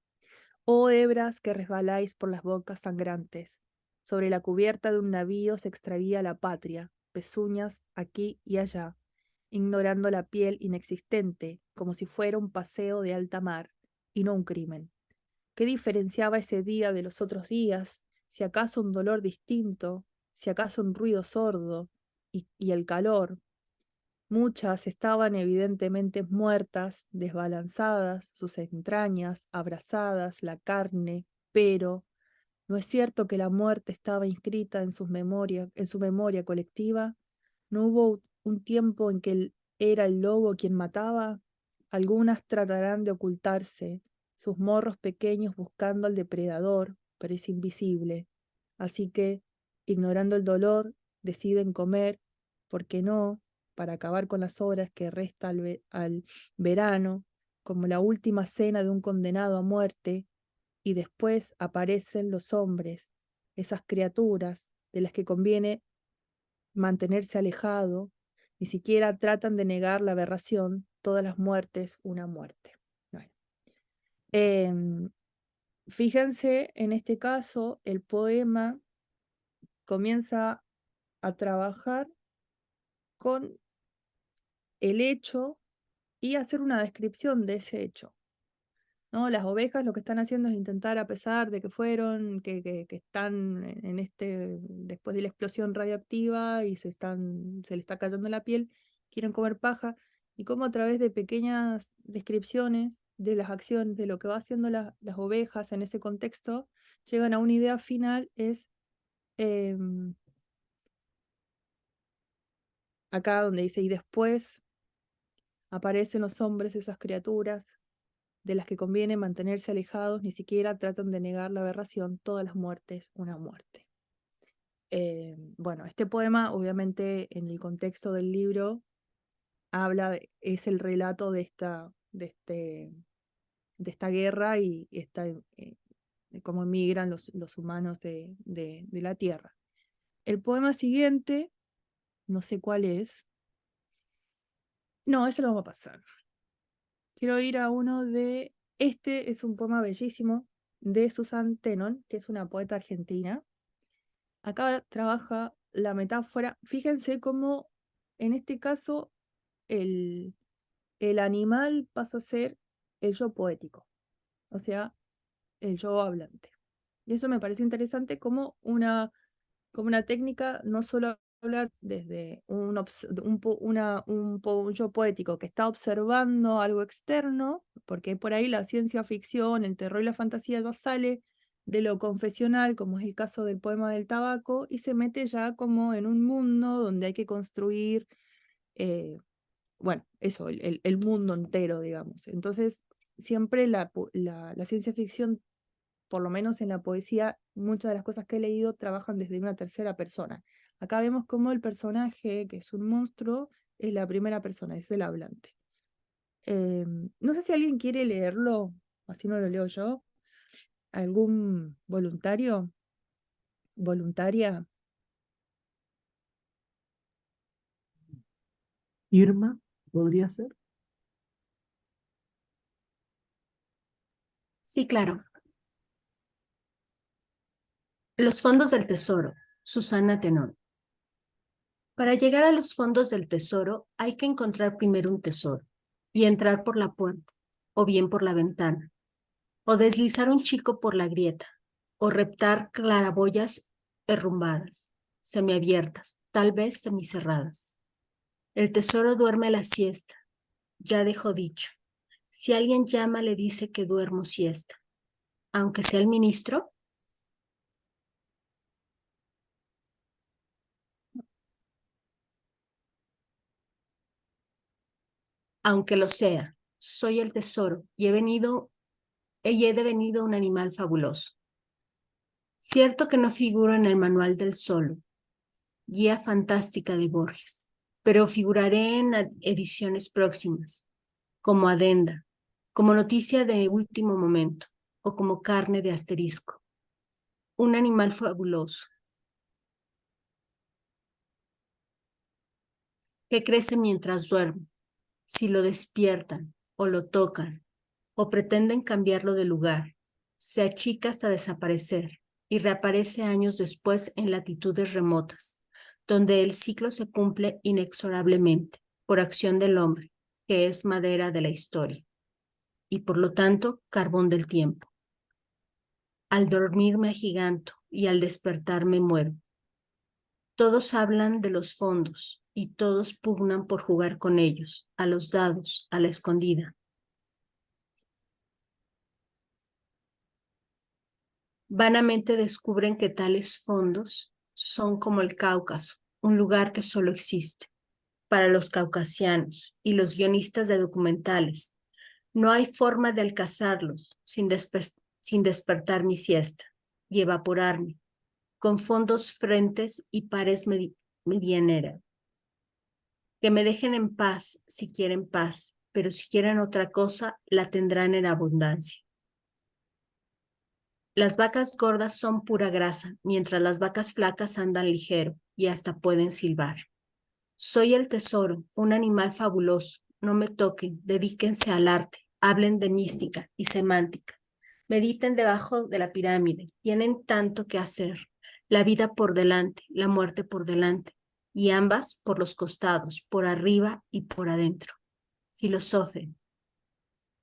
Oh hebras que resbaláis por las bocas sangrantes, sobre la cubierta de un navío se extravía la patria, pezuñas aquí y allá, ignorando la piel inexistente, como si fuera un paseo de alta mar, y no un crimen. ¿Qué diferenciaba ese día de los otros días? Si acaso un dolor distinto, si acaso un ruido sordo, y el calor. Muchas estaban evidentemente muertas, desbalanzadas, sus entrañas, abrasadas, la carne, pero ¿no es cierto que la muerte estaba inscrita en su memoria colectiva? ¿No hubo un tiempo en que era el lobo quien mataba? Algunas tratarán de ocultarse, sus morros pequeños buscando al depredador, pero es invisible. Así que, ignorando el dolor, deciden comer, ¿por qué no?, para acabar con las horas que resta al verano, como la última cena de un condenado a muerte, y después aparecen los hombres, esas criaturas de las que conviene mantenerse alejado, ni siquiera tratan de negar la aberración, todas las muertes, una muerte. Bueno. Fíjense, en este caso, el poema comienza a trabajar con el hecho y hacer una descripción de ese hecho, ¿no? Las ovejas lo que están haciendo es intentar, a pesar de que fueron, que están en después de la explosión radioactiva y se le está cayendo la piel, quieren comer paja, y cómo a través de pequeñas descripciones de las acciones, de lo que va haciendo las ovejas en ese contexto, llegan a una idea final, es em, acá donde dice, y después aparecen los hombres, esas criaturas de las que conviene mantenerse alejados, ni siquiera tratan de negar la aberración, todas las muertes, una muerte. Bueno, este poema, obviamente, en el contexto del libro, es el relato de esta guerra y de cómo emigran los humanos de la Tierra. El poema siguiente, no sé cuál es. No, ese lo vamos a pasar. Quiero ir a uno este es un poema bellísimo de Susan Tennant, que es una poeta argentina. Acá trabaja la metáfora. Fíjense cómo en este caso el animal pasa a ser el yo poético, o sea, el yo hablante. Y eso me parece interesante como una técnica, no solo hablar desde un yo poético que está observando algo externo, porque por ahí la ciencia ficción, el terror y la fantasía ya sale de lo confesional, como es el caso del poema del tabaco, y se mete ya como en un mundo donde hay que construir, bueno, eso, el mundo entero, digamos. Entonces, siempre la ciencia ficción, por lo menos en la poesía, muchas de las cosas que he leído trabajan desde una tercera persona. Acá vemos cómo el personaje, que es un monstruo, es la primera persona, es el hablante. No sé si alguien quiere leerlo, así no lo leo yo. ¿Algún voluntario? ¿Voluntaria? Irma, ¿podría ser? Sí, claro. Los fondos del tesoro, Susana Tenor. Para llegar a los fondos del tesoro hay que encontrar primero un tesoro y entrar por la puerta, o bien por la ventana, o deslizar un chico por la grieta, o reptar claraboyas herrumbadas, semiabiertas, tal vez semicerradas. El tesoro duerme la siesta, ya dejo dicho. Si alguien llama le dice que duermo siesta, aunque sea el ministro. Aunque lo sea, soy el tesoro y he devenido un animal fabuloso. Cierto que no figuro en el manual del solo, guía fantástica de Borges, pero figuraré en ediciones próximas, como adenda, como noticia de último momento o como carne de asterisco. Un animal fabuloso que crece mientras duerme. Si lo despiertan o lo tocan o pretenden cambiarlo de lugar, se achica hasta desaparecer y reaparece años después en latitudes remotas, donde el ciclo se cumple inexorablemente por acción del hombre, que es madera de la historia, y por lo tanto carbón del tiempo. Al dormir me agiganto y al despertar me muero. Todos hablan de los fondos y todos pugnan por jugar con ellos, a los dados, a la escondida. Vanamente descubren que tales fondos son como el Cáucaso, un lugar que solo existe para los caucasianos y los guionistas de documentales, No hay forma de alcanzarlos sin despertar mi siesta y evaporarme, con fondos frentes y pares medianeras. Que me dejen en paz si quieren paz, pero si quieren otra cosa, la tendrán en abundancia. Las vacas gordas son pura grasa, mientras las vacas flacas andan ligero y hasta pueden silbar. Soy el tesoro, un animal fabuloso. No me toquen, dedíquense al arte, hablen de mística y semántica. Mediten debajo de la pirámide, tienen tanto que hacer. La vida por delante, la muerte por delante, y ambas por los costados, por arriba y por adentro. Filosofen,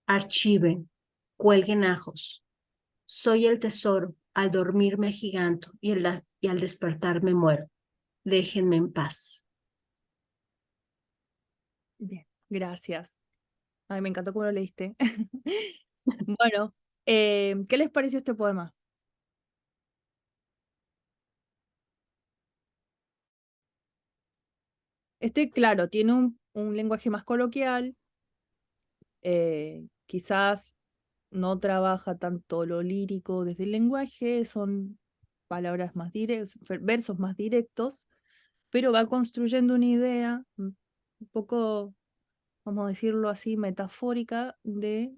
archiven, cuelguen ajos. Soy el tesoro, al dormir me giganto y al despertar me muero. Déjenme en paz. Bien, gracias. Ay, me encantó cómo lo leíste. Bueno, ¿qué les pareció este poema? Este, claro, tiene un lenguaje más coloquial, quizás no trabaja tanto lo lírico desde el lenguaje, son palabras más directas, versos más directos, pero va construyendo una idea un poco, vamos a decirlo así, metafórica de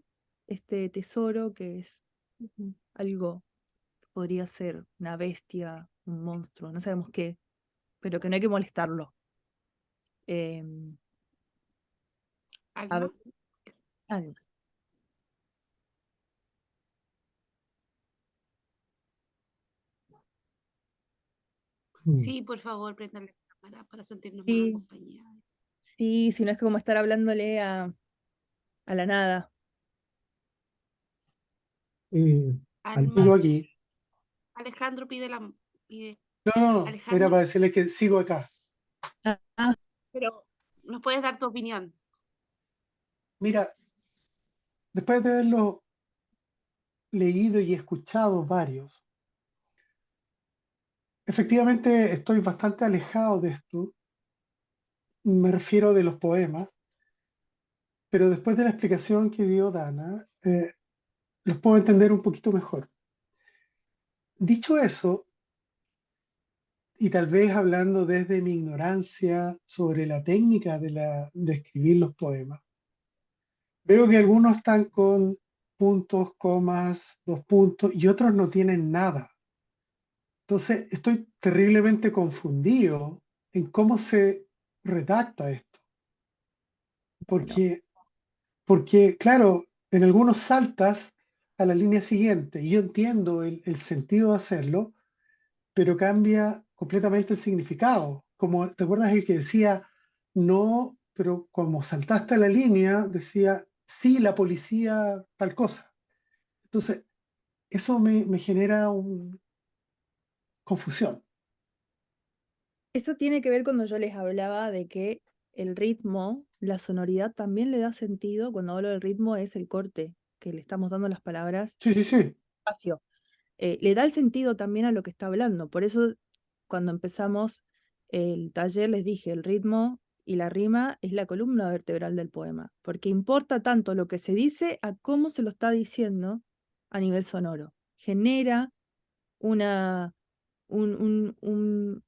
este tesoro que es algo, podría ser una bestia, un monstruo, no sabemos qué, pero que no hay que molestarlo. Em, a ver, ¿Alma? Sí, por favor, prendan la cámara para sentirnos más sí, acompañados. sí, si no es como estar hablándole a la nada. Alma, Sigo aquí. Alejandro pide. No, no, era Alejandro, para decirle que sigo acá. pero ¿nos puedes dar tu opinión? Mira, después de haberlo leído y escuchado varios, efectivamente estoy bastante alejado de esto. Me refiero de los poemas, pero después de la explicación que dio Dana, los puedo entender un poquito mejor. Dicho eso, y tal vez hablando desde mi ignorancia sobre la técnica de escribir los poemas, veo que algunos están con puntos, comas, dos puntos, y otros no tienen nada. Entonces, estoy terriblemente confundido en cómo se redacta esto. Porque, claro, en algunos saltas a la línea siguiente, y yo entiendo el sentido de hacerlo, pero cambia completamente el significado. Como, ¿te acuerdas el que decía no, pero como saltaste a la línea, decía sí, la policía, tal cosa? Entonces, eso me genera confusión. Eso tiene que ver cuando yo les hablaba de que el ritmo, la sonoridad también le da sentido. Cuando hablo del ritmo es el corte que le estamos dando a las palabras, Sí, sí, sí. espacio. Le da el sentido también a lo que está hablando. Por eso, cuando empezamos el taller, les dije, el ritmo y la rima es la columna vertebral del poema, porque importa tanto lo que se dice a cómo se lo está diciendo a nivel sonoro. Genera una, un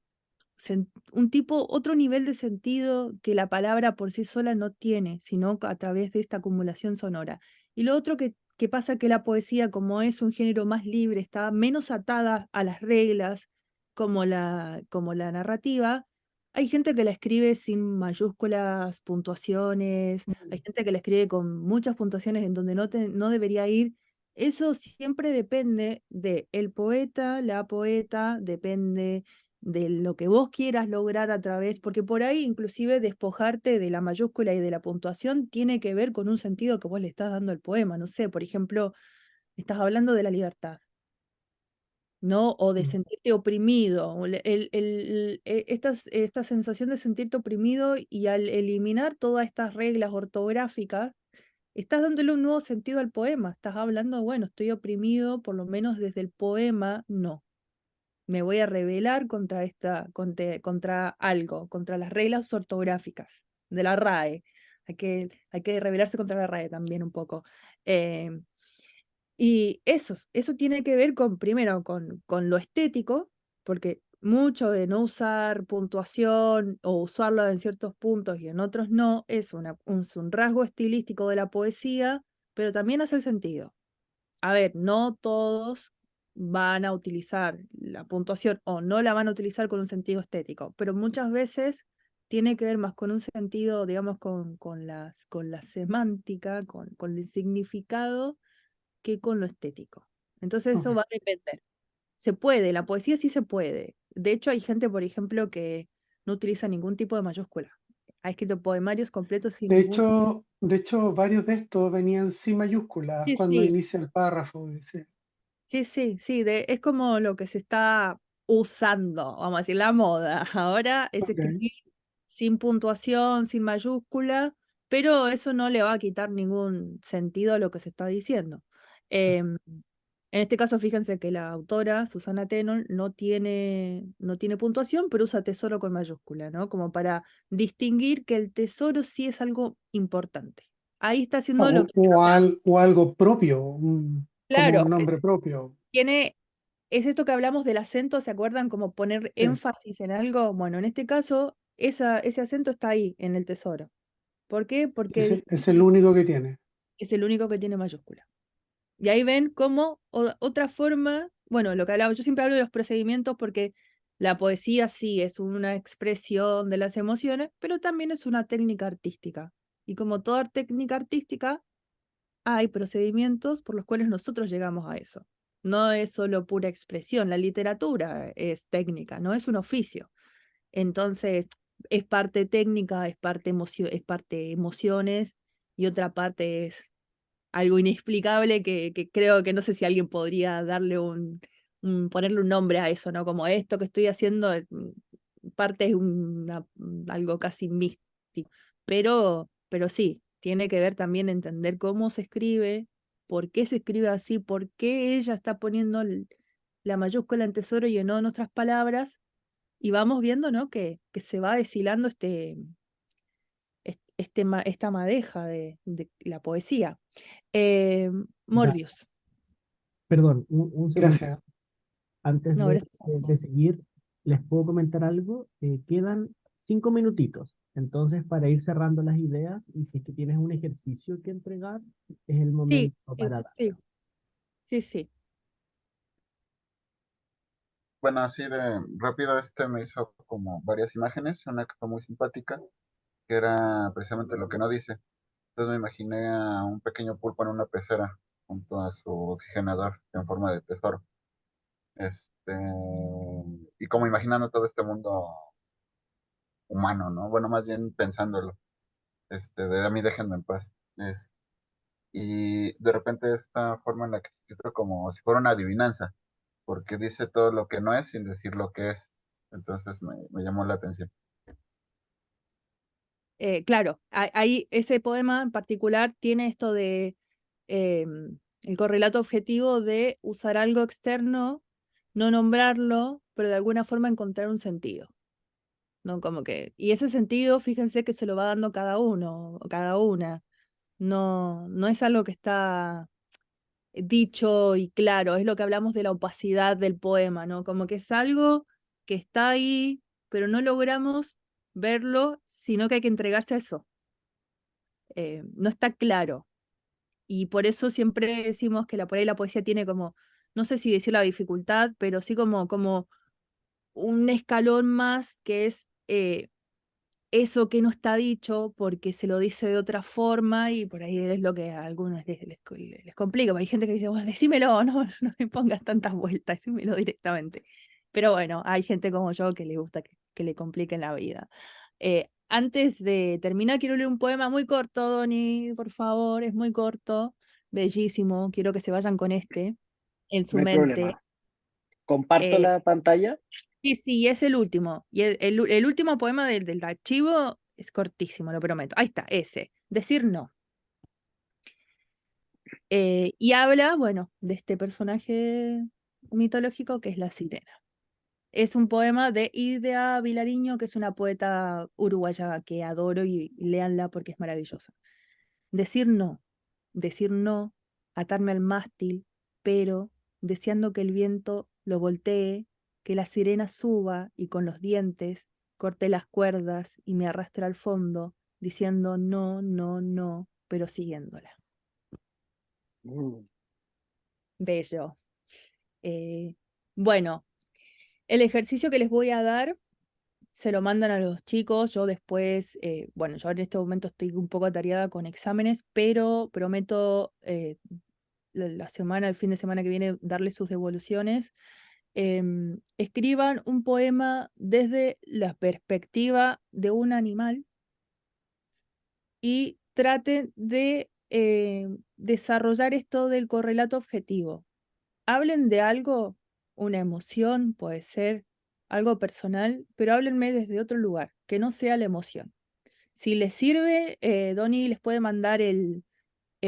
tipo, otro nivel de sentido que la palabra por sí sola no tiene, sino a través de esta acumulación sonora. Y lo otro que pasa que la poesía, como es un género más libre, está menos atada a las reglas como la narrativa, hay gente que la escribe sin mayúsculas, puntuaciones, hay gente que la escribe con muchas puntuaciones en donde no debería ir. Eso siempre depende de el poeta, la poeta, depende de lo que vos quieras lograr a través, porque por ahí inclusive despojarte de la mayúscula y de la puntuación tiene que ver con un sentido que vos le estás dando al poema. No sé, por ejemplo, estás hablando de la libertad, ¿no? O de sentirte oprimido, o esta sensación de sentirte oprimido y al eliminar todas estas reglas ortográficas, estás dándole un nuevo sentido al poema. Estás hablando, bueno, estoy oprimido, por lo menos desde el poema, no. Me voy a rebelar contra algo, contra las reglas ortográficas de la RAE. hay que rebelarse contra la RAE también un poco. Y eso tiene que ver con, primero, con lo estético, porque mucho de no usar puntuación o usarlo en ciertos puntos y en otros no, es un rasgo estilístico de la poesía, pero también hace sentido. A ver, no todos van a utilizar la puntuación o no la van a utilizar con un sentido estético, pero muchas veces tiene que ver más con un sentido, digamos, con la semántica, con el significado que con lo estético. Entonces eso Ok. va a depender. Se puede, la poesía sí se puede. De hecho, hay gente, por ejemplo, que no utiliza ningún tipo de mayúscula. Ha escrito poemarios completos sin ningún... De hecho, varios de estos venían sin mayúsculas Sí, cuando sí, inicia el párrafo. Dice. sí, es como lo que se está usando, vamos a decir, la moda. Ahora es Ok. escribir sin puntuación, sin mayúscula, pero eso no le va a quitar ningún sentido a lo que se está diciendo. Em, en este caso, fíjense que la autora, Susana Tenoll, no tiene puntuación, pero usa tesoro con mayúscula, ¿no? Como para distinguir que el tesoro sí es algo importante. Ahí está haciendo lo que... O algo propio, como Claro, un nombre propio. tiene, es esto que hablamos del acento, ¿se acuerdan? Como poner Sí. énfasis en algo. Bueno, en este caso, ese acento está ahí, en el tesoro. ¿Por qué? Porque Es el único que tiene. es el único que tiene mayúscula. Y ahí ven cómo otra forma, bueno, lo que hablaba, yo siempre hablo de los procedimientos porque la poesía sí es una expresión de las emociones, pero también es una técnica artística. Y como toda técnica artística, hay procedimientos por los cuales nosotros llegamos a eso. No es solo pura expresión, la literatura es técnica, no es un oficio. Entonces, es parte técnica, es parte emociones y otra parte es algo inexplicable que creo que no sé si alguien podría darle ponerle un nombre a eso, ¿no? Como esto que estoy haciendo, parte es algo casi místico, pero sí, tiene que ver también entender cómo se escribe, por qué se escribe así, por qué ella está poniendo la mayúscula en tesoro y en no en otras palabras, y vamos viendo, ¿no? Que se va deshilando esta madeja de la poesía. Ya, Morbius. perdón, un segundo. Gracias. Antes No, gracias a de seguir, les puedo comentar algo. Quedan 5 minutitos. Entonces, para ir cerrando las ideas, y si es que tienes un ejercicio que entregar, es el Sí, momento para dar. sí. Bueno, así de rápido me hizo como varias imágenes, una que fue muy simpática, que era precisamente lo que no dice. Entonces me imaginé a un pequeño pulpo en una pecera junto a su oxigenador en forma de tesoro. Este, y como imaginando todo este mundo humano, ¿no? Bueno, más bien pensándolo, de a mí déjenme en paz. Eh, y de repente esta forma en la que se escribe como si fuera una adivinanza, porque dice todo lo que no es sin decir lo que es. Entonces me llamó la atención. Claro, ahí ese poema en particular tiene esto de el correlato objetivo de usar algo externo, no nombrarlo, pero de alguna forma encontrar un sentido. ¿No? Como que, y ese sentido, fíjense que se lo va dando cada uno o cada una. No es algo que está dicho y claro, es lo que hablamos de la opacidad del poema, ¿no? Como que es algo que está ahí, pero no logramos verlo, sino que hay que entregarse a eso. No está claro. Y por eso siempre decimos que por ahí la poesía tiene como, no sé si decir la dificultad, pero sí como un escalón más que es eso que no está dicho porque se lo dice de otra forma y por ahí es lo que a algunos les complica. Hay gente que dice, bueno, decímelo, no me pongas tantas vueltas, decímelo directamente. Pero bueno, hay gente como yo que le gusta que le compliquen la vida. Antes de terminar, quiero leer un poema muy corto, Doni, por favor, es muy corto, bellísimo, quiero que se vayan con este en su No hay mente. problema. Comparto Eh, la pantalla. Sí, es el último. Y el último poema del archivo es cortísimo, lo prometo. Ahí está, ese. Decir no. Y habla, bueno, de este personaje mitológico que es la sirena. Es un poema de Idea Vilariño, que es una poeta uruguaya que adoro y léanla porque es maravillosa. Decir no, atarme al mástil, pero deseando que el viento lo voltee, que la sirena suba y con los dientes corte las cuerdas y me arrastre al fondo, diciendo no, no, no, pero siguiéndola. Bello. Bueno, el ejercicio que les voy a dar se lo mandan a los chicos. Yo después, bueno, yo en este momento estoy un poco atareada con exámenes, pero prometo el fin de semana que viene, darles sus devoluciones. Escriban un poema desde la perspectiva de un animal y traten de desarrollar esto del correlato objetivo. Hablen de algo, una emoción, puede ser algo personal, pero háblenme desde otro lugar, que no sea la emoción. Si les sirve, Donny les puede mandar el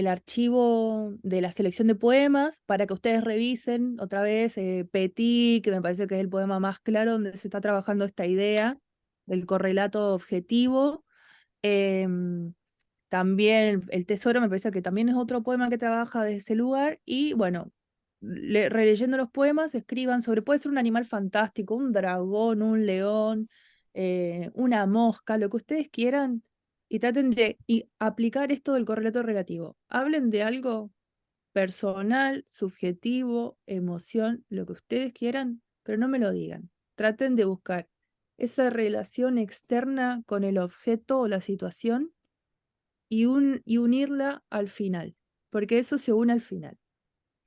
archivo de la selección de poemas para que ustedes revisen otra vez Petit, que me parece que es el poema más claro donde se está trabajando esta idea del correlato objetivo. También El Tesoro me parece que también es otro poema que trabaja desde ese lugar. Y bueno, releyendo los poemas, escriban sobre, puede ser un animal fantástico, un dragón, un león, una mosca, lo que ustedes quieran, y traten de aplicar esto del correlato relativo. Hablen de algo personal, subjetivo, emoción, lo que ustedes quieran, pero no me lo digan. Traten de buscar esa relación externa con el objeto o la situación y unirla al final, porque eso se une al final.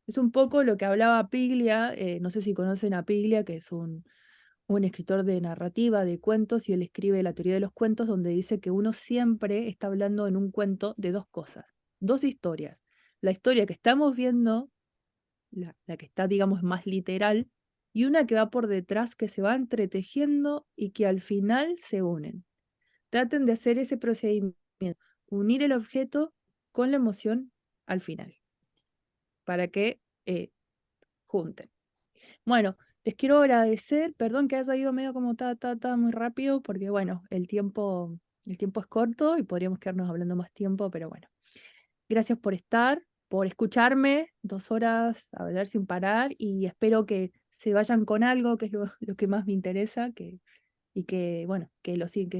Es un poco lo que hablaba Piglia, no sé si conocen a Piglia, que es un escritor de narrativa, de cuentos, y él escribe la teoría de los cuentos, donde dice que uno siempre está hablando en un cuento de dos cosas, dos historias. La historia que estamos viendo, la que está, digamos, más literal, y una que va por detrás, que se va entretejiendo y que al final se unen. Traten de hacer ese procedimiento, unir el objeto con la emoción al final, para que junten. Bueno, les quiero agradecer, perdón que haya ido medio como muy rápido, porque bueno, el tiempo es corto y podríamos quedarnos hablando más tiempo, pero bueno. Gracias por estar, por escucharme 2 horas hablar sin parar, y espero que se vayan con algo, que es lo que más me interesa, y que, bueno, que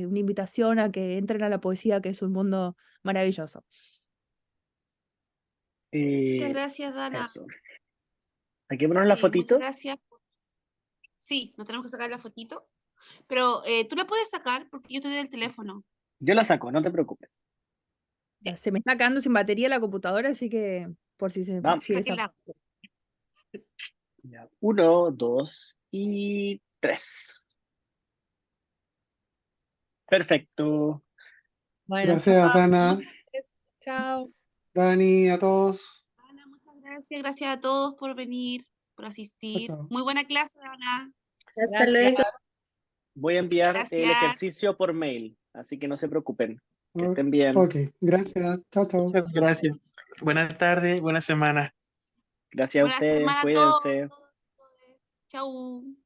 una invitación a que entren a la poesía, que es un mundo maravilloso. Muchas gracias, Dana. Eso. Saquémonos la Muchas fotito. gracias. Sí, nos tenemos que sacar la fotito, pero tú la puedes sacar porque yo estoy del teléfono. Yo la saco, no te preocupes. Se me está quedando sin batería la computadora, así que por si se Vamos. sigue Sáquenla. 1, 2 y 3. Perfecto. Bueno, Gracias, Dana, chao. Dani, a todos. Ana, muchas gracias. Gracias a todos por venir, por Chao, asistir. chao. Muy buena clase, Ana. Hasta luego. Voy a enviar el Gracias. ejercicio por mail, así que no se preocupen. Que estén bien. Ok, gracias. Chao, chao. Muchas gracias. Buenas tardes, buena semana. Gracias a Buena ustedes, semana a todos. cuídense. Chau.